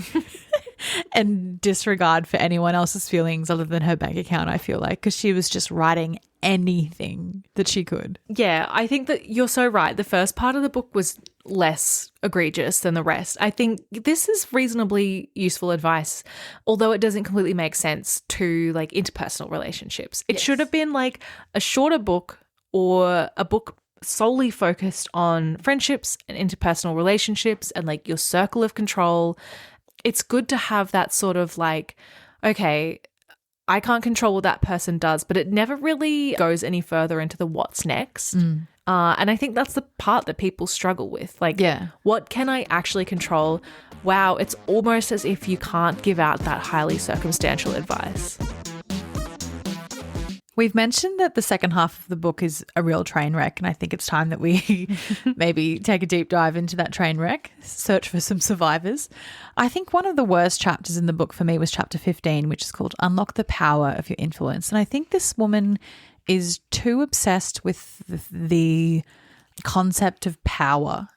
and disregard for anyone else's feelings other than her bank account, I feel like, because she was just writing anything that she could. Yeah, I think that you're so right. The first part of the book was less egregious than the rest. I think this is reasonably useful advice, although it doesn't completely make sense to like interpersonal relationships. It should have been like a shorter book or a book solely focused on friendships and interpersonal relationships and like your circle of control. It's good to have that sort of like, okay, I can't control what that person does, but it never really goes any further into the what's next. And I think that's the part that people struggle with. Like, what can I actually control? Wow, it's almost as if you can't give out that highly circumstantial advice. We've mentioned that the second half of the book is a real train wreck, and I think it's time that we maybe take a deep dive into that train wreck, search for some survivors. I think one of the worst chapters in the book for me was chapter 15, which is called Unlock the Power of Your Influence. And I think this woman is too obsessed with the concept of power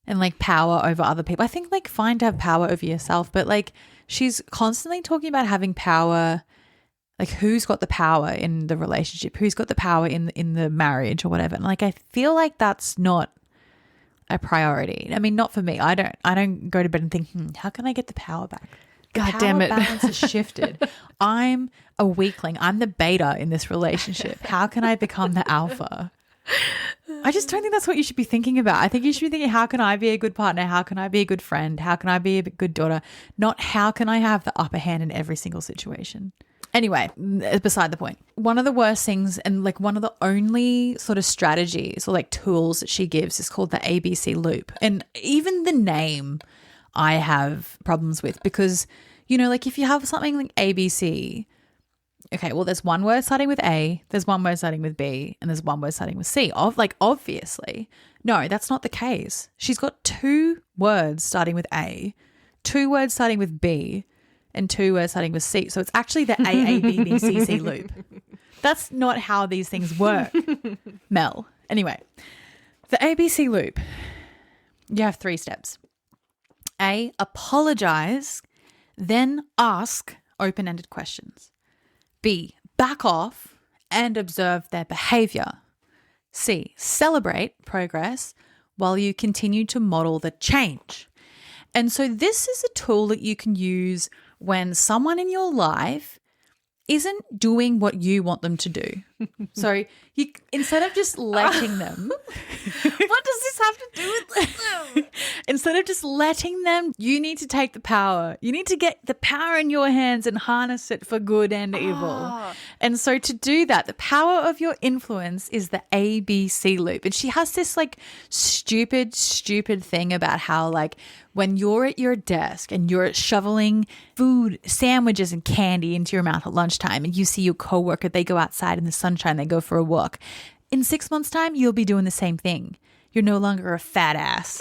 and like power over other people. I think like fine to have power over yourself, but like she's constantly talking about having power. Like who's got the power in the relationship? Who's got the power in the marriage or whatever? And like I feel like that's not a priority. I mean, not for me. I don't go to bed and think, how can I get the power back? God damn it. Power balance has shifted. I'm a weakling. I'm the beta in this relationship. How can I become the alpha? I just don't think that's what you should be thinking about. I think you should be thinking, how can I be a good partner? How can I be a good friend? How can I be a good daughter? Not how can I have the upper hand in every single situation? Anyway, beside the point. One of the worst things and like one of the only sort of strategies or like tools that she gives is called the ABC loop. And even the name I have problems with because, like if you have something like ABC, okay, well there's one word starting with A, there's one word starting with B, and there's one word starting with C. Obviously. No, that's not the case. She's got 2 words starting with A, 2 words starting with B, and 2 words starting with C. So it's actually the AABBCC loop. That's not how these things work, Mel. Anyway, the ABC loop, you have 3 steps. A, apologize, then ask open-ended questions. B, back off and observe their behavior. C, celebrate progress while you continue to model the change. And so this is a tool that you can use when someone in your life isn't doing what you want them to do. So you, instead of just letting them, what does this have to do with them? Instead of just letting them, you need to take the power. You need to get the power in your hands and harness it for good and evil. And so to do that, the power of your influence is the ABC loop. And she has this like stupid thing about how like when you're at your desk and you're shoveling food, sandwiches and candy into your mouth at lunchtime and you see your coworker, they go outside in the sunshine, they go for a walk. In 6 months' time, you'll be doing the same thing. You're no longer a fat ass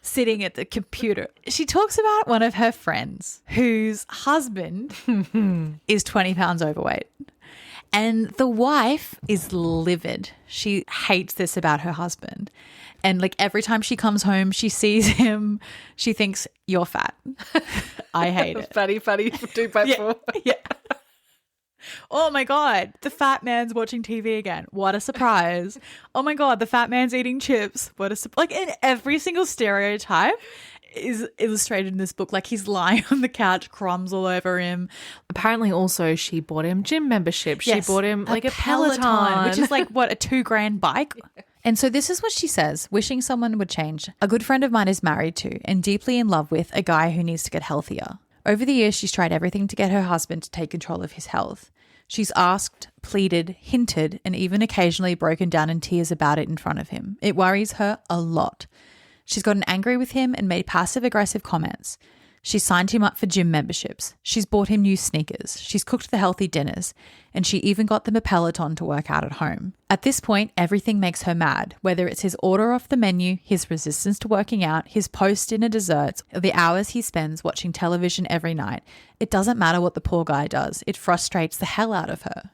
sitting at the computer. She talks about one of her friends whose husband is 20 pounds overweight. And the wife is livid. She hates this about her husband. And like every time she comes home, she sees him, she thinks, you're fat. I hate it. Fatty, 2x4. Yeah. Oh my God, the fat man's watching TV again. What a surprise. Oh my God, the fat man's eating chips. What a like in every single stereotype is illustrated in this book. Like he's lying on the couch, crumbs all over him. Apparently also she bought him gym membership. Yes, She bought him like a Peloton. which is like what, a $2,000 bike? And so this is what she says, wishing someone would change. A good friend of mine is married to and deeply in love with a guy who needs to get healthier. Over the years, she's tried everything to get her husband to take control of his health. She's asked, pleaded, hinted, and even occasionally broken down in tears about it in front of him. It worries her a lot. She's gotten angry with him and made passive-aggressive comments. She's signed him up for gym memberships. She's bought him new sneakers. She's cooked the healthy dinners. And she even got them a Peloton to work out at home. At this point, everything makes her mad, whether it's his order off the menu, his resistance to working out, his post-dinner desserts, or the hours he spends watching television every night. It doesn't matter what the poor guy does. It frustrates the hell out of her.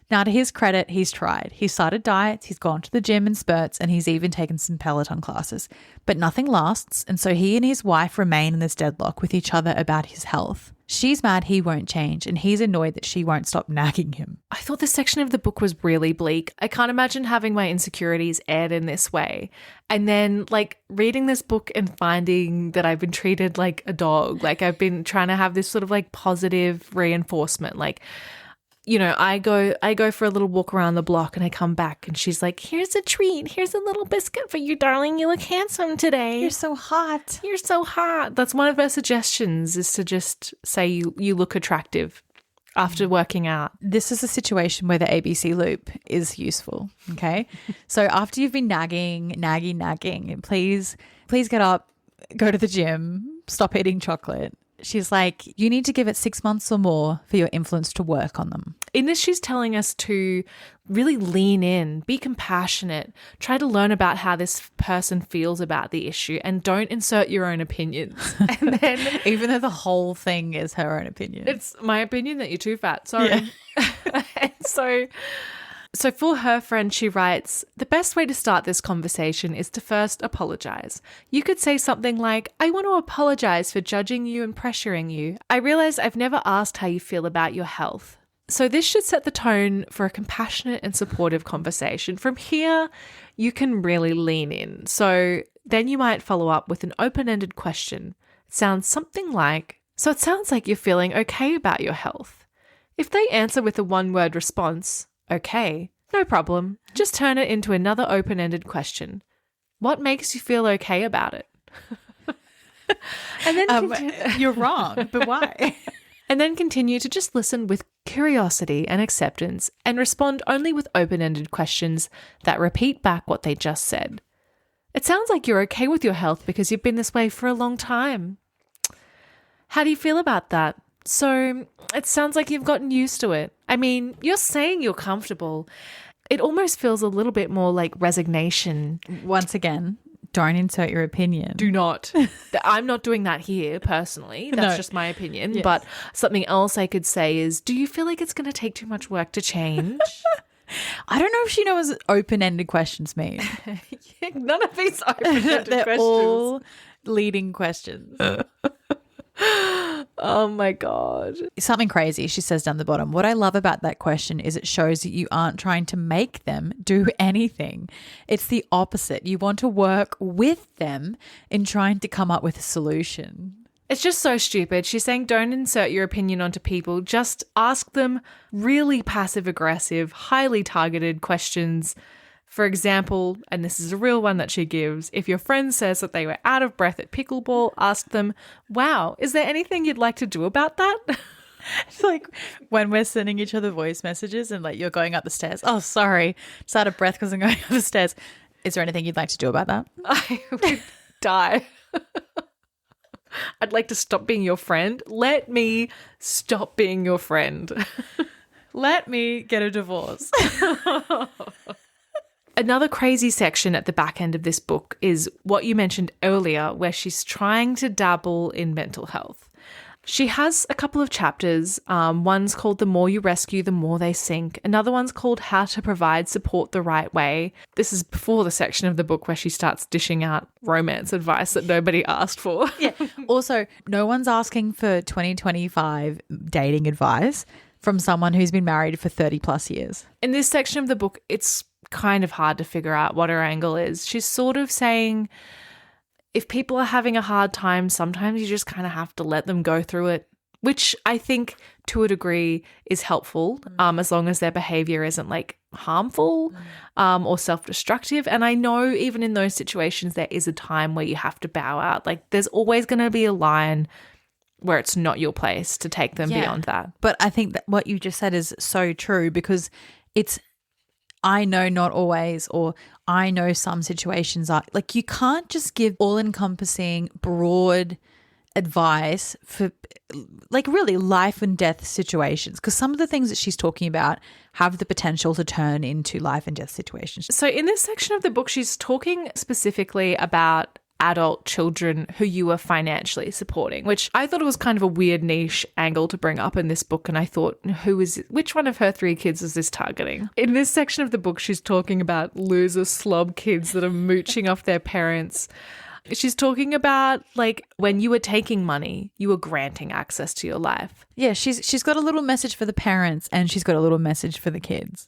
Now, to his credit, he's tried. He's started diets, he's gone to the gym in spurts, and he's even taken some Peloton classes. But nothing lasts, and so he and his wife remain in this deadlock with each other about his health. She's mad he won't change, and he's annoyed that she won't stop nagging him. I thought this section of the book was really bleak. I can't imagine having my insecurities aired in this way. And then like reading this book and finding that I've been treated like a dog. Like I've been trying to have this sort of like positive reinforcement. Like, you know, I go for a little walk around the block and I come back and she's like, here's a treat. Here's a little biscuit for you, darling. You look handsome today. You're so hot. You're so hot. That's one of her suggestions, is to just say you look attractive after working out. This is a situation where the ABC loop is useful, okay? So after you've been nagging, and please get up, go to the gym, stop eating chocolate. She's like, you need to give it 6 months or more for your influence to work on them. In this, she's telling us to really lean in, be compassionate, try to learn about how this person feels about the issue, and don't insert your own opinions. And then, even though the whole thing is her own opinion. It's my opinion that you're too fat. Sorry. Yeah. And so for her friend, she writes, the best way to start this conversation is to first apologize. You could say something like, I want to apologize for judging you and pressuring you. I realize I've never asked how you feel about your health. So this should set the tone for a compassionate and supportive conversation. From here, you can really lean in. So then you might follow up with an open-ended question. It sounds something like, so it sounds like you're feeling okay about your health. If they answer with a one-word response, okay, no problem. Just turn it into another open-ended question. What makes you feel okay about it? And then you're wrong, but why? And then continue to just listen with curiosity and acceptance and respond only with open-ended questions that repeat back what they just said. It sounds like you're okay with your health because you've been this way for a long time. How do you feel about that? So it sounds like you've gotten used to it. I mean, you're saying you're comfortable. It almost feels a little bit more like resignation. Once again, don't insert your opinion. Do not. I'm not doing that here personally. That's just my opinion. Yes. But something else I could say is, do you feel like it's going to take too much work to change? I don't know if she knows what open-ended questions mean. None of these open-ended They're questions. all leading questions. Oh my God. Something crazy. She says down the bottom, what I love about that question is it shows that you aren't trying to make them do anything. It's the opposite. You want to work with them in trying to come up with a solution. It's just so stupid. She's saying don't insert your opinion onto people. Just ask them really passive-aggressive, highly targeted questions. For example, and this is a real one that she gives, if your friend says that they were out of breath at pickleball, ask them, wow, is there anything you'd like to do about that? It's like when we're sending each other voice messages and like you're going up the stairs. Oh, sorry. Just out of breath because I'm going up the stairs. Is there anything you'd like to do about that? I would die. I'd like to stop being your friend. Let me stop being your friend. Let me get a divorce. Another crazy section at the back end of this book is what you mentioned earlier, where she's trying to dabble in mental health. She has a couple of chapters. One's called The More You Rescue, The More They Sink. Another one's called How to Provide Support the Right Way. This is before the section of the book where she starts dishing out romance advice that nobody asked for. Yeah. Also, no one's asking for 2025 dating advice from someone who's been married for 30 plus years. In this section of the book, it's kind of hard to figure out what her angle is. She's sort of saying if people are having a hard time, sometimes you just kind of have to let them go through it, which I think to a degree is helpful, as long as their behavior isn't like harmful or self-destructive. And I know even in those situations, there is a time where you have to bow out. Like there's always going to be a line where it's not your place to take them beyond that. But I think that what you just said is so true because it's I know not always, or I know some situations are like you can't just give all-encompassing, broad advice for like really life and death situations because some of the things that she's talking about have the potential to turn into life and death situations. So in this section of the book, she's talking specifically about adult children who you are financially supporting, which I thought it was kind of a weird niche angle to bring up in this book. And I thought, which one of her 3 kids is this targeting? In this section of the book, she's talking about loser slob kids that are mooching off their parents. She's talking about like when you were taking money, you were granting access to your life. Yeah, she's got a little message for the parents and she's got a little message for the kids.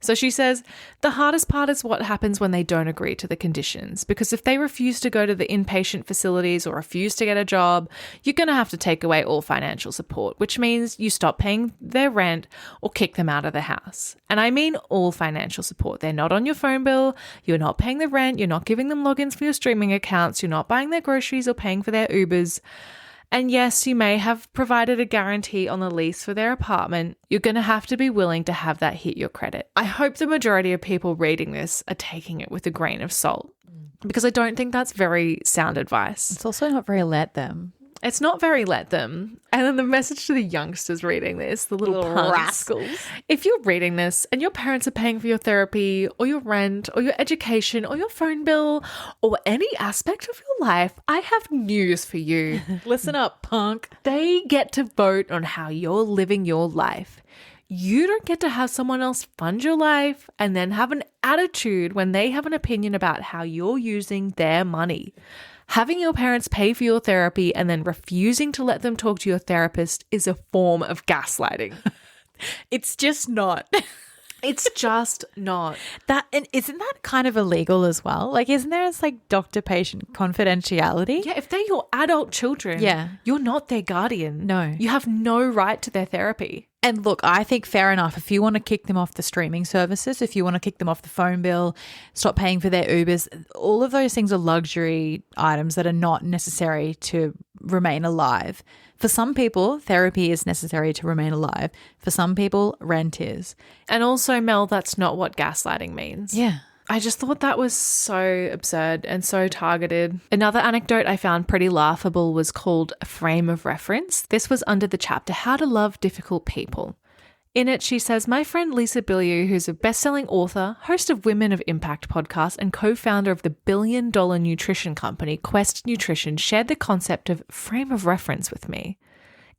So she says, the hardest part is what happens when they don't agree to the conditions, because if they refuse to go to the inpatient facilities or refuse to get a job, you're going to have to take away all financial support, which means you stop paying their rent or kick them out of the house. And I mean all financial support. They're not on your phone bill. You're not paying the rent. You're not giving them logins for your streaming accounts. You're not buying their groceries or paying for their Ubers. And yes, you may have provided a guarantee on the lease for their apartment. You're going to have to be willing to have that hit your credit. I hope the majority of people reading this are taking it with a grain of salt because I don't think that's very sound advice. It's also not very let them. It's not very let them. And then the message to the youngsters reading this, the little rascals. If you're reading this and your parents are paying for your therapy or your rent or your education or your phone bill or any aspect of your life, I have news for you. Listen up, punk. They get to vote on how you're living your life. You don't get to have someone else fund your life and then have an attitude when they have an opinion about how you're using their money. Having your parents pay for your therapy and then refusing to let them talk to your therapist is a form of gaslighting. It's just not. It's just not. That, and isn't that kind of illegal as well? Like, isn't there like doctor-patient confidentiality? Yeah, if they're your adult children, you're not their guardian. No. You have no right to their therapy. And look, I think fair enough. If you want to kick them off the streaming services, if you want to kick them off the phone bill, stop paying for their Ubers, all of those things are luxury items that are not necessary to remain alive. For some people, therapy is necessary to remain alive. For some people, rent is. And also, Mel, that's not what gaslighting means. Yeah. I just thought that was so absurd and so targeted. Another anecdote I found pretty laughable was called A Frame of Reference. This was under the chapter How to Love Difficult People. In it, she says, my friend Lisa Bilyeu, who's a best-selling author, host of Women of Impact podcast, and co-founder of the billion-dollar nutrition company Quest Nutrition, shared the concept of frame of reference with me.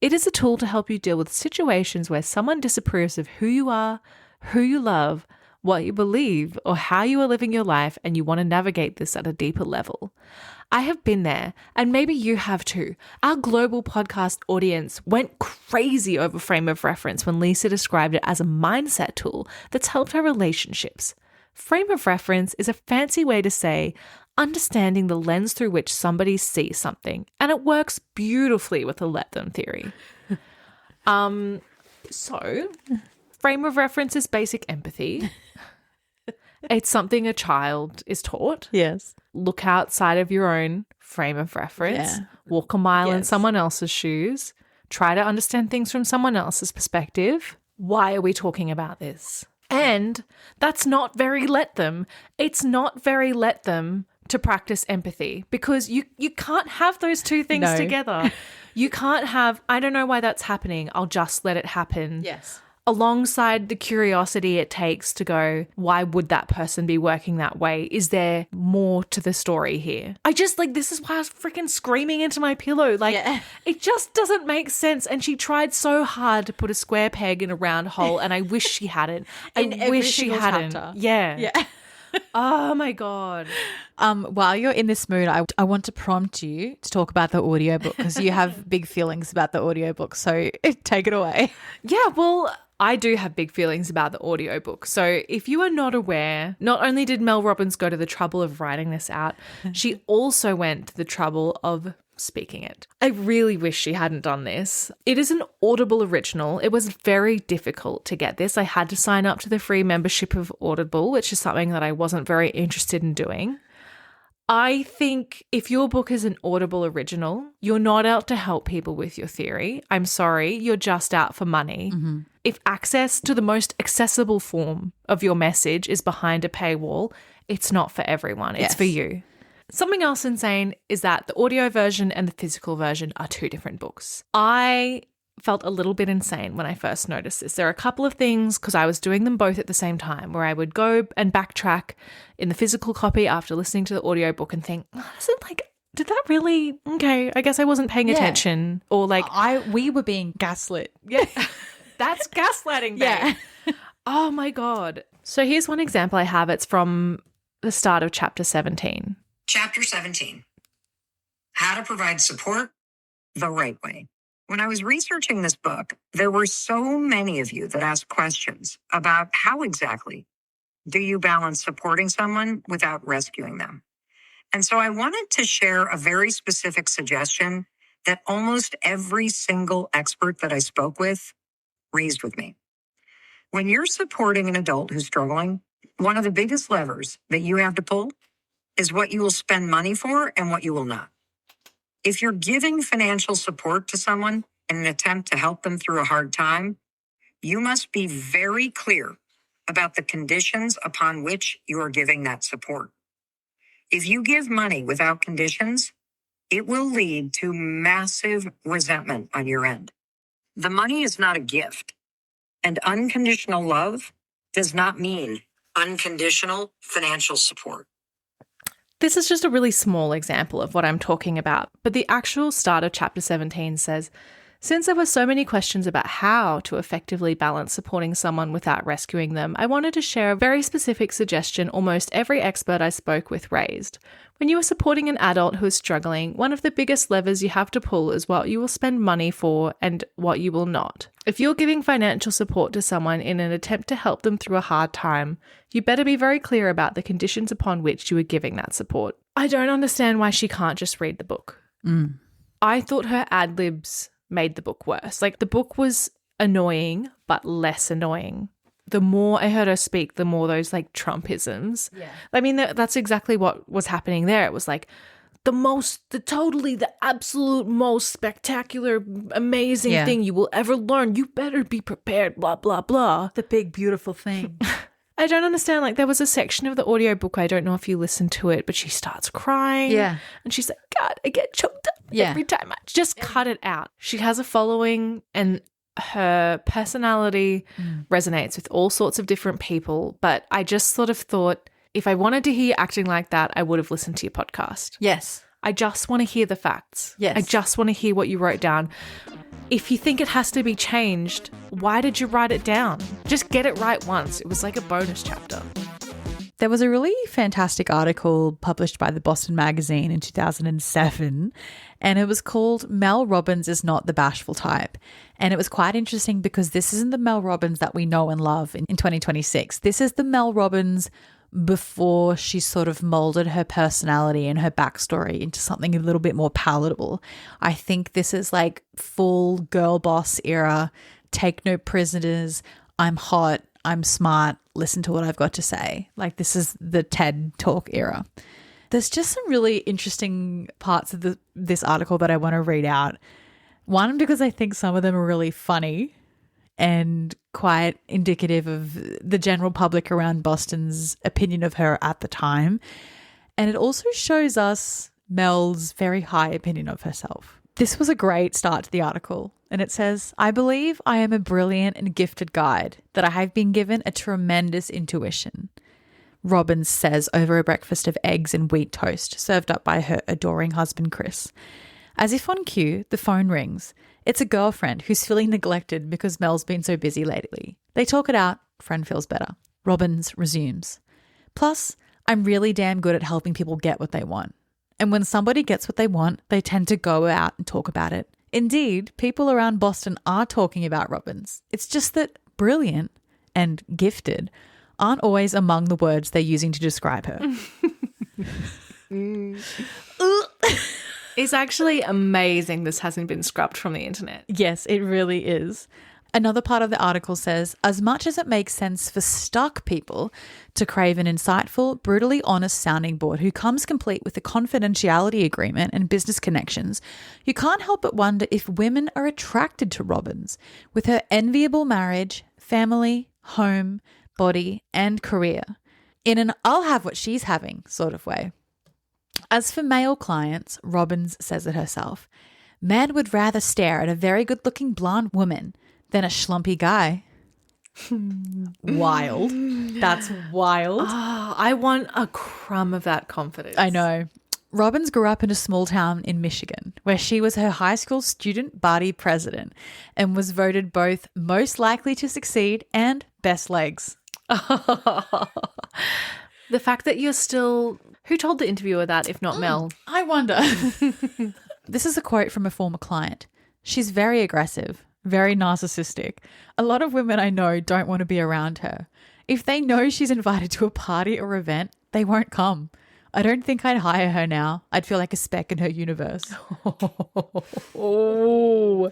It is a tool to help you deal with situations where someone disapproves of who you are, who you love, what you believe, or how you are living your life, and you want to navigate this at a deeper level. I have been there, and maybe you have too. Our global podcast audience went crazy over frame of reference when Lisa described it as a mindset tool that's helped our relationships. Frame of reference is a fancy way to say understanding the lens through which somebody sees something, and it works beautifully with the let them theory. So, frame of reference is basic empathy. It's something a child is taught. Yes. Look outside of your own frame of reference. Yeah. Walk a mile in Yes. someone else's shoes. Try to understand things from someone else's perspective. Why are we talking about this? And that's not very let them. It's not very let them to practice empathy, because you can't have those two things No. together. You can't have, I don't know why that's happening, I'll just let it happen. Yes. Alongside the curiosity it takes to go, why would that person be working that way? Is there more to the story here? I just this is why I was freaking screaming into my pillow. It just doesn't make sense. And she tried so hard to put a square peg in a round hole, and I wish she hadn't. I wish she hadn't. Chapter. Yeah. Oh my God. While you're in this mood, I want to prompt you to talk about the audiobook, because you have big feelings about the audiobook. So take it away. Yeah, well, I do have big feelings about the audiobook. So if you are not aware, not only did Mel Robbins go to the trouble of writing this out, she also went to the trouble of speaking it. I really wish she hadn't done this. It is an Audible original. It was very difficult to get this. I had to sign up to the free membership of Audible, which is something that I wasn't very interested in doing. I think if your book is an Audible original, you're not out to help people with your theory. I'm sorry, you're just out for money. Mm-hmm. If access to the most accessible form of your message is behind a paywall, it's not for everyone. It's for you. Something else insane is that the audio version and the physical version are two different books. I felt a little bit insane when I first noticed this. There are a couple of things, because I was doing them both at the same time, where I would go and backtrack in the physical copy after listening to the audiobook and think, did that really? Okay, I guess I wasn't paying attention. Or we were being gaslit. Yeah, that's gaslighting, babe. Yeah. Oh my God. So here's one example I have. It's from the start of chapter 17. Chapter 17, How to Provide Support the Right Way. When I was researching this book, there were so many of you that asked questions about how exactly do you balance supporting someone without rescuing them. And so I wanted to share a very specific suggestion that almost every single expert that I spoke with raised with me. When you're supporting an adult who's struggling, one of the biggest levers that you have to pull is what you will spend money for and what you will not. If you're giving financial support to someone in an attempt to help them through a hard time, you must be very clear about the conditions upon which you are giving that support. If you give money without conditions, it will lead to massive resentment on your end. The money is not a gift, and unconditional love does not mean unconditional financial support. This is just a really small example of what I'm talking about, but the actual start of chapter 17 says, since there were so many questions about how to effectively balance supporting someone without rescuing them, I wanted to share a very specific suggestion almost every expert I spoke with raised. When you are supporting an adult who is struggling, one of the biggest levers you have to pull is what you will spend money for and what you will not. If you're giving financial support to someone in an attempt to help them through a hard time, you better be very clear about the conditions upon which you are giving that support. I don't understand why she can't just read the book. I thought her ad-libs made the book worse. The book was annoying, but less annoying. The more I heard her speak, the more those Trumpisms. Yeah. I mean, that's exactly what was happening there. It was the absolute most spectacular, amazing thing you will ever learn. You better be prepared, blah, blah, blah. The big, beautiful thing. I don't understand. There was a section of the audiobook, I don't know if you listened to it, but she starts crying. Yeah. And she's like, God, I get choked up every time. I just cut it out. She has a following, and her personality resonates with all sorts of different people. But I just sort of thought, if I wanted to hear you acting like that, I would have listened to your podcast. Yes. I just want to hear the facts. Yes. I just want to hear what you wrote down. If you think it has to be changed, why did you write it down? Just get it right once. It was like a bonus chapter. There was a really fantastic article published by the Boston Magazine in 2007, and it was called Mel Robbins is Not the Bashful Type. And it was quite interesting because this isn't the Mel Robbins that we know and love in 2026. This is the Mel Robbins before she sort of molded her personality and her backstory into something a little bit more palatable. I think this is like full girl boss era, take no prisoners, I'm hot, I'm smart, listen to what I've got to say. Like this is the TED Talk era. There's just some really interesting parts of this article that I want to read out. One, because I think some of them are really funny and quite indicative of the general public around Boston's opinion of her at the time. And it also shows us Mel's very high opinion of herself. This was a great start to the article. And it says, I believe I am a brilliant and gifted guide, that I have been given a tremendous intuition. Robbins says over a breakfast of eggs and wheat toast served up by her adoring husband, Chris. As if on cue, the phone rings. It's a girlfriend who's feeling neglected because Mel's been so busy lately. They talk it out. Friend feels better. Robbins resumes. Plus, I'm really damn good at helping people get what they want. And when somebody gets what they want, they tend to go out and talk about it. Indeed, people around Boston are talking about Robbins. It's just that brilliant and gifted aren't always among the words they're using to describe her. It's actually amazing this hasn't been scrubbed from the internet. Yes, it really is. Another part of the article says, as much as it makes sense for stuck people to crave an insightful, brutally honest sounding board who comes complete with a confidentiality agreement and business connections, you can't help but wonder if women are attracted to Robbins with her enviable marriage, family, home, body, and career in an I'll have what she's having sort of way. As for male clients, Robbins says it herself, men would rather stare at a very good-looking blonde woman than a schlumpy guy. Wild. That's wild. Oh, I want a crumb of that confidence. I know. Robbins grew up in a small town in Michigan where she was her high school student body president and was voted both most likely to succeed and best legs. The fact that you're still... Who told the interviewer that, if not Mel? I wonder. This is a quote from a former client. She's very aggressive, very narcissistic. A lot of women I know don't want to be around her. If they know she's invited to a party or event, they won't come. I don't think I'd hire her now. I'd feel like a speck in her universe. Oh.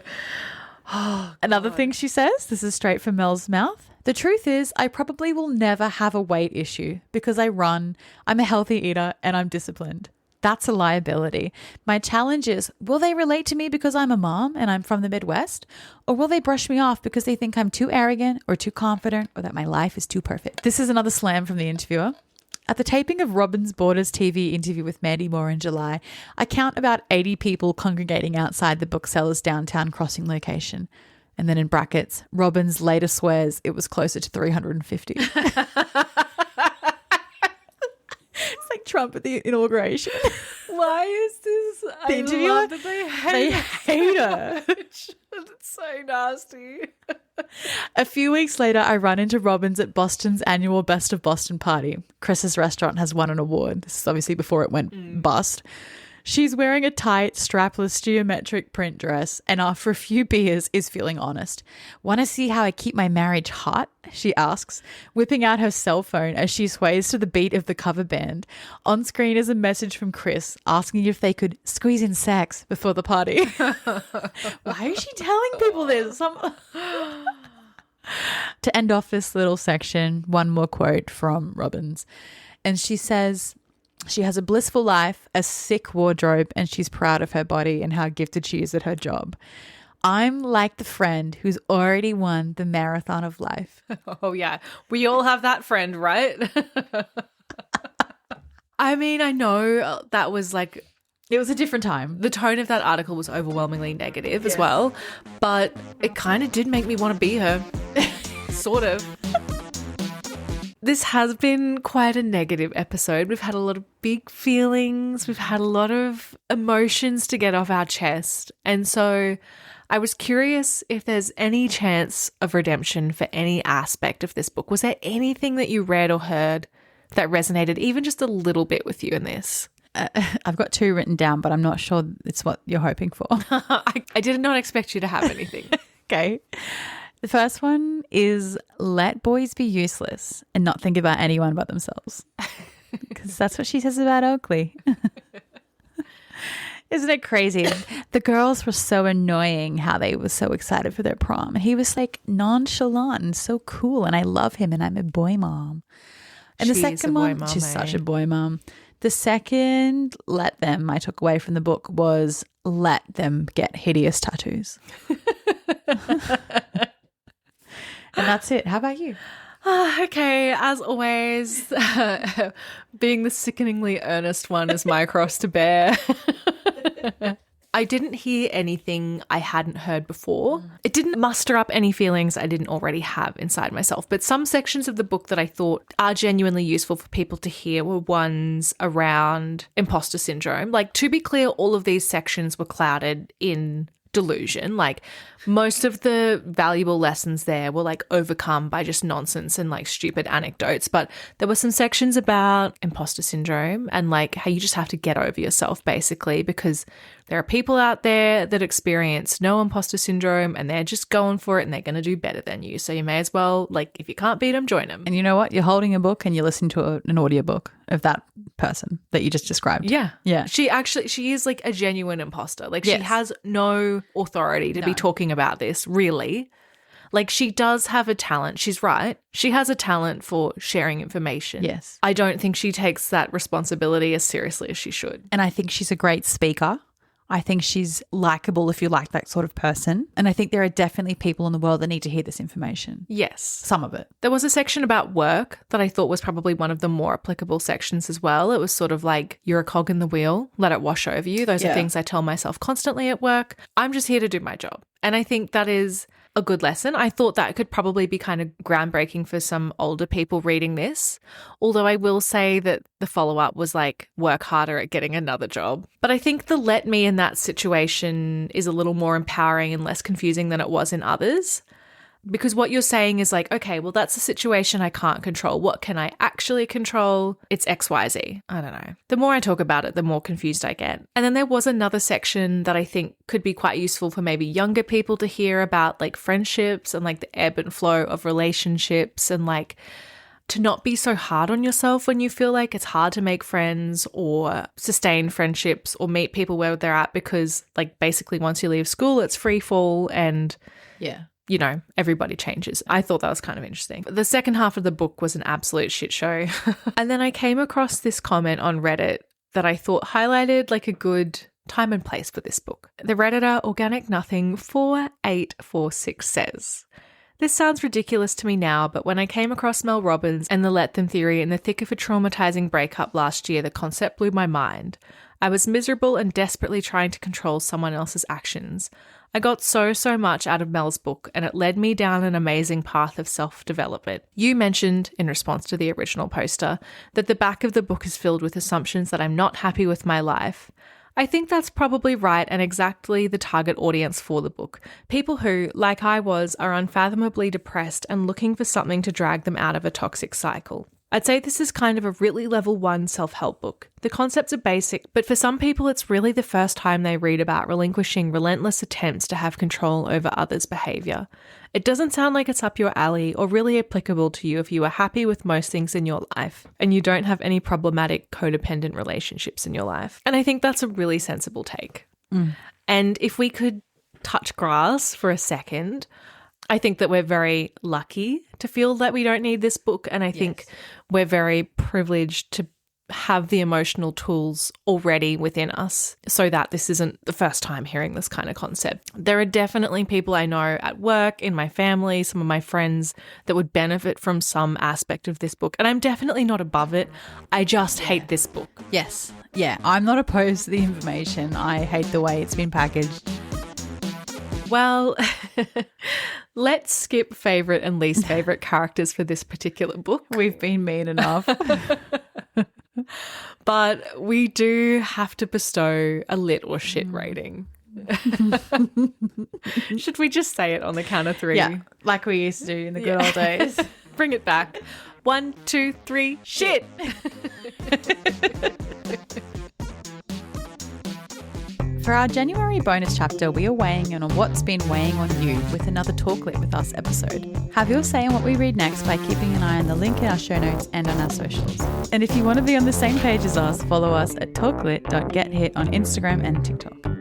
Another thing she says, this is straight from Mel's mouth. The truth is, I probably will never have a weight issue because I run, I'm a healthy eater, and I'm disciplined. That's a liability. My challenge is, will they relate to me because I'm a mom and I'm from the Midwest? Or will they brush me off because they think I'm too arrogant or too confident or that my life is too perfect? This is another slam from the interviewer. At the taping of Robbins Borders' TV interview with Mandy Moore in July, I count about 80 people congregating outside the bookseller's downtown crossing location. And then in brackets, Robbins later swears it was closer to 350. It's like Trump at the inauguration. Why is this? The interviewer, love that they hate her. It's so nasty. A few weeks later, I run into Robbins at Boston's annual Best of Boston party. Chris's restaurant has won an award. This is obviously before it went bust. She's wearing a tight, strapless, geometric print dress and after a few beers is feeling honest. Want to see how I keep my marriage hot? She asks, whipping out her cell phone as she sways to the beat of the cover band. On screen is a message from Chris asking if they could squeeze in sex before the party. Why is she telling people this? To end off this little section, one more quote from Robbins. And she says... She has a blissful life, a sick wardrobe, and she's proud of her body and how gifted she is at her job. I'm like the friend who's already won the marathon of life. Oh, yeah. We all have that friend, right? I mean, I know that was like... It was a different time. The tone of that article was overwhelmingly negative as well, but it kind of did make me want to be her. Sort of. This has been quite a negative episode. We've had a lot of big feelings. We've had a lot of emotions to get off our chest. And so I was curious if there's any chance of redemption for any aspect of this book. Was there anything that you read or heard that resonated even just a little bit with you in this? I've got 2 written down, but I'm not sure it's what you're hoping for. I did not expect you to have anything. Okay. The first one is let boys be useless and not think about anyone but themselves. Because that's what she says about Oakley. Isn't it crazy? The girls were so annoying how they were so excited for their prom. He was like nonchalant and so cool, and I love him, and I'm a boy mom. And the second one, she's such a boy mom. The second let them I took away from the book was let them get hideous tattoos. And that's it. How about you? Okay, as always, being the sickeningly earnest one is my cross to bear. I didn't hear anything I hadn't heard before. It didn't muster up any feelings I didn't already have inside myself, but some sections of the book that I thought are genuinely useful for people to hear were ones around imposter syndrome. Like, to be clear, all of these sections were clouded in delusion. Like, most of the valuable lessons there were like overcome by just nonsense and like stupid anecdotes, but there were some sections about imposter syndrome and like how you just have to get over yourself basically, because there are people out there that experience no imposter syndrome and they're just going for it and they're going to do better than you. So you may as well, like, if you can't beat them, join them. And you know what? You're holding a book and you're listening to an audiobook of that person that you just described. Yeah. Yeah. She is like a genuine imposter. Like, she has no authority to be talking about this, really. Like, she does have a talent. She's right. She has a talent for sharing information. Yes. I don't think she takes that responsibility as seriously as she should. And I think she's a great speaker. I think she's likable if you like that sort of person. And I think there are definitely people in the world that need to hear this information. Yes. Some of it. There was a section about work that I thought was probably one of the more applicable sections as well. It was sort of like, you're a cog in the wheel, let it wash over you. Those are things I tell myself constantly at work. I'm just here to do my job. And I think that is a good lesson. I thought that could probably be kind of groundbreaking for some older people reading this. Although I will say that the follow-up was like, work harder at getting another job. But I think the let me in that situation is a little more empowering and less confusing than it was in others. Because what you're saying is like, okay, well, that's a situation I can't control. What can I actually control? It's XYZ. I don't know. The more I talk about it, the more confused I get. And then there was another section that I think could be quite useful for maybe younger people to hear about, like friendships and like the ebb and flow of relationships, and like to not be so hard on yourself when you feel like it's hard to make friends or sustain friendships or meet people where they're at, because like basically once you leave school, it's free fall and you know, everybody changes. I thought that was kind of interesting. The second half of the book was an absolute shit show. And then I came across this comment on Reddit that I thought highlighted like a good time and place for this book. The Redditor Organic Nothing 4846 says, "This sounds ridiculous to me now, but when I came across Mel Robbins and the let them theory in the thick of a traumatizing breakup last year, the concept blew my mind. I was miserable and desperately trying to control someone else's actions. I got so much out of Mel's book, and it led me down an amazing path of self-development. You mentioned, in response to the original poster, that the back of the book is filled with assumptions that I'm not happy with my life. I think that's probably right and exactly the target audience for the book. People who, like I was, are unfathomably depressed and looking for something to drag them out of a toxic cycle. I'd say this is kind of a really level 1 self-help book. The concepts are basic, but for some people it's really the first time they read about relinquishing relentless attempts to have control over others' behaviour. It doesn't sound like it's up your alley or really applicable to you if you are happy with most things in your life and you don't have any problematic codependent relationships in your life. And I think that's a really sensible take. And if we could touch grass for a second, I think that we're very lucky to feel that we don't need this book, and I think we're very privileged to have the emotional tools already within us so that this isn't the first time hearing this kind of concept. There are definitely people I know at work, in my family, some of my friends that would benefit from some aspect of this book, and I'm definitely not above it. I just hate this book. Yes. Yeah, I'm not opposed to the information. I hate the way it's been packaged. Well, Let's skip favourite and least favourite characters for this particular book. We've been mean enough. But we do have to bestow a lit or shit rating. Should we just say it on the count of three? Yeah, like we used to do in the good old days. Bring it back. 1, 2, 3, shit. For our January bonus chapter, we are weighing in on what's been weighing on you with another Talklit with Us episode. Have your say on what we read next by keeping an eye on the link in our show notes and on our socials. And if you want to be on the same page as us, follow us at talklit.gethit on Instagram and TikTok.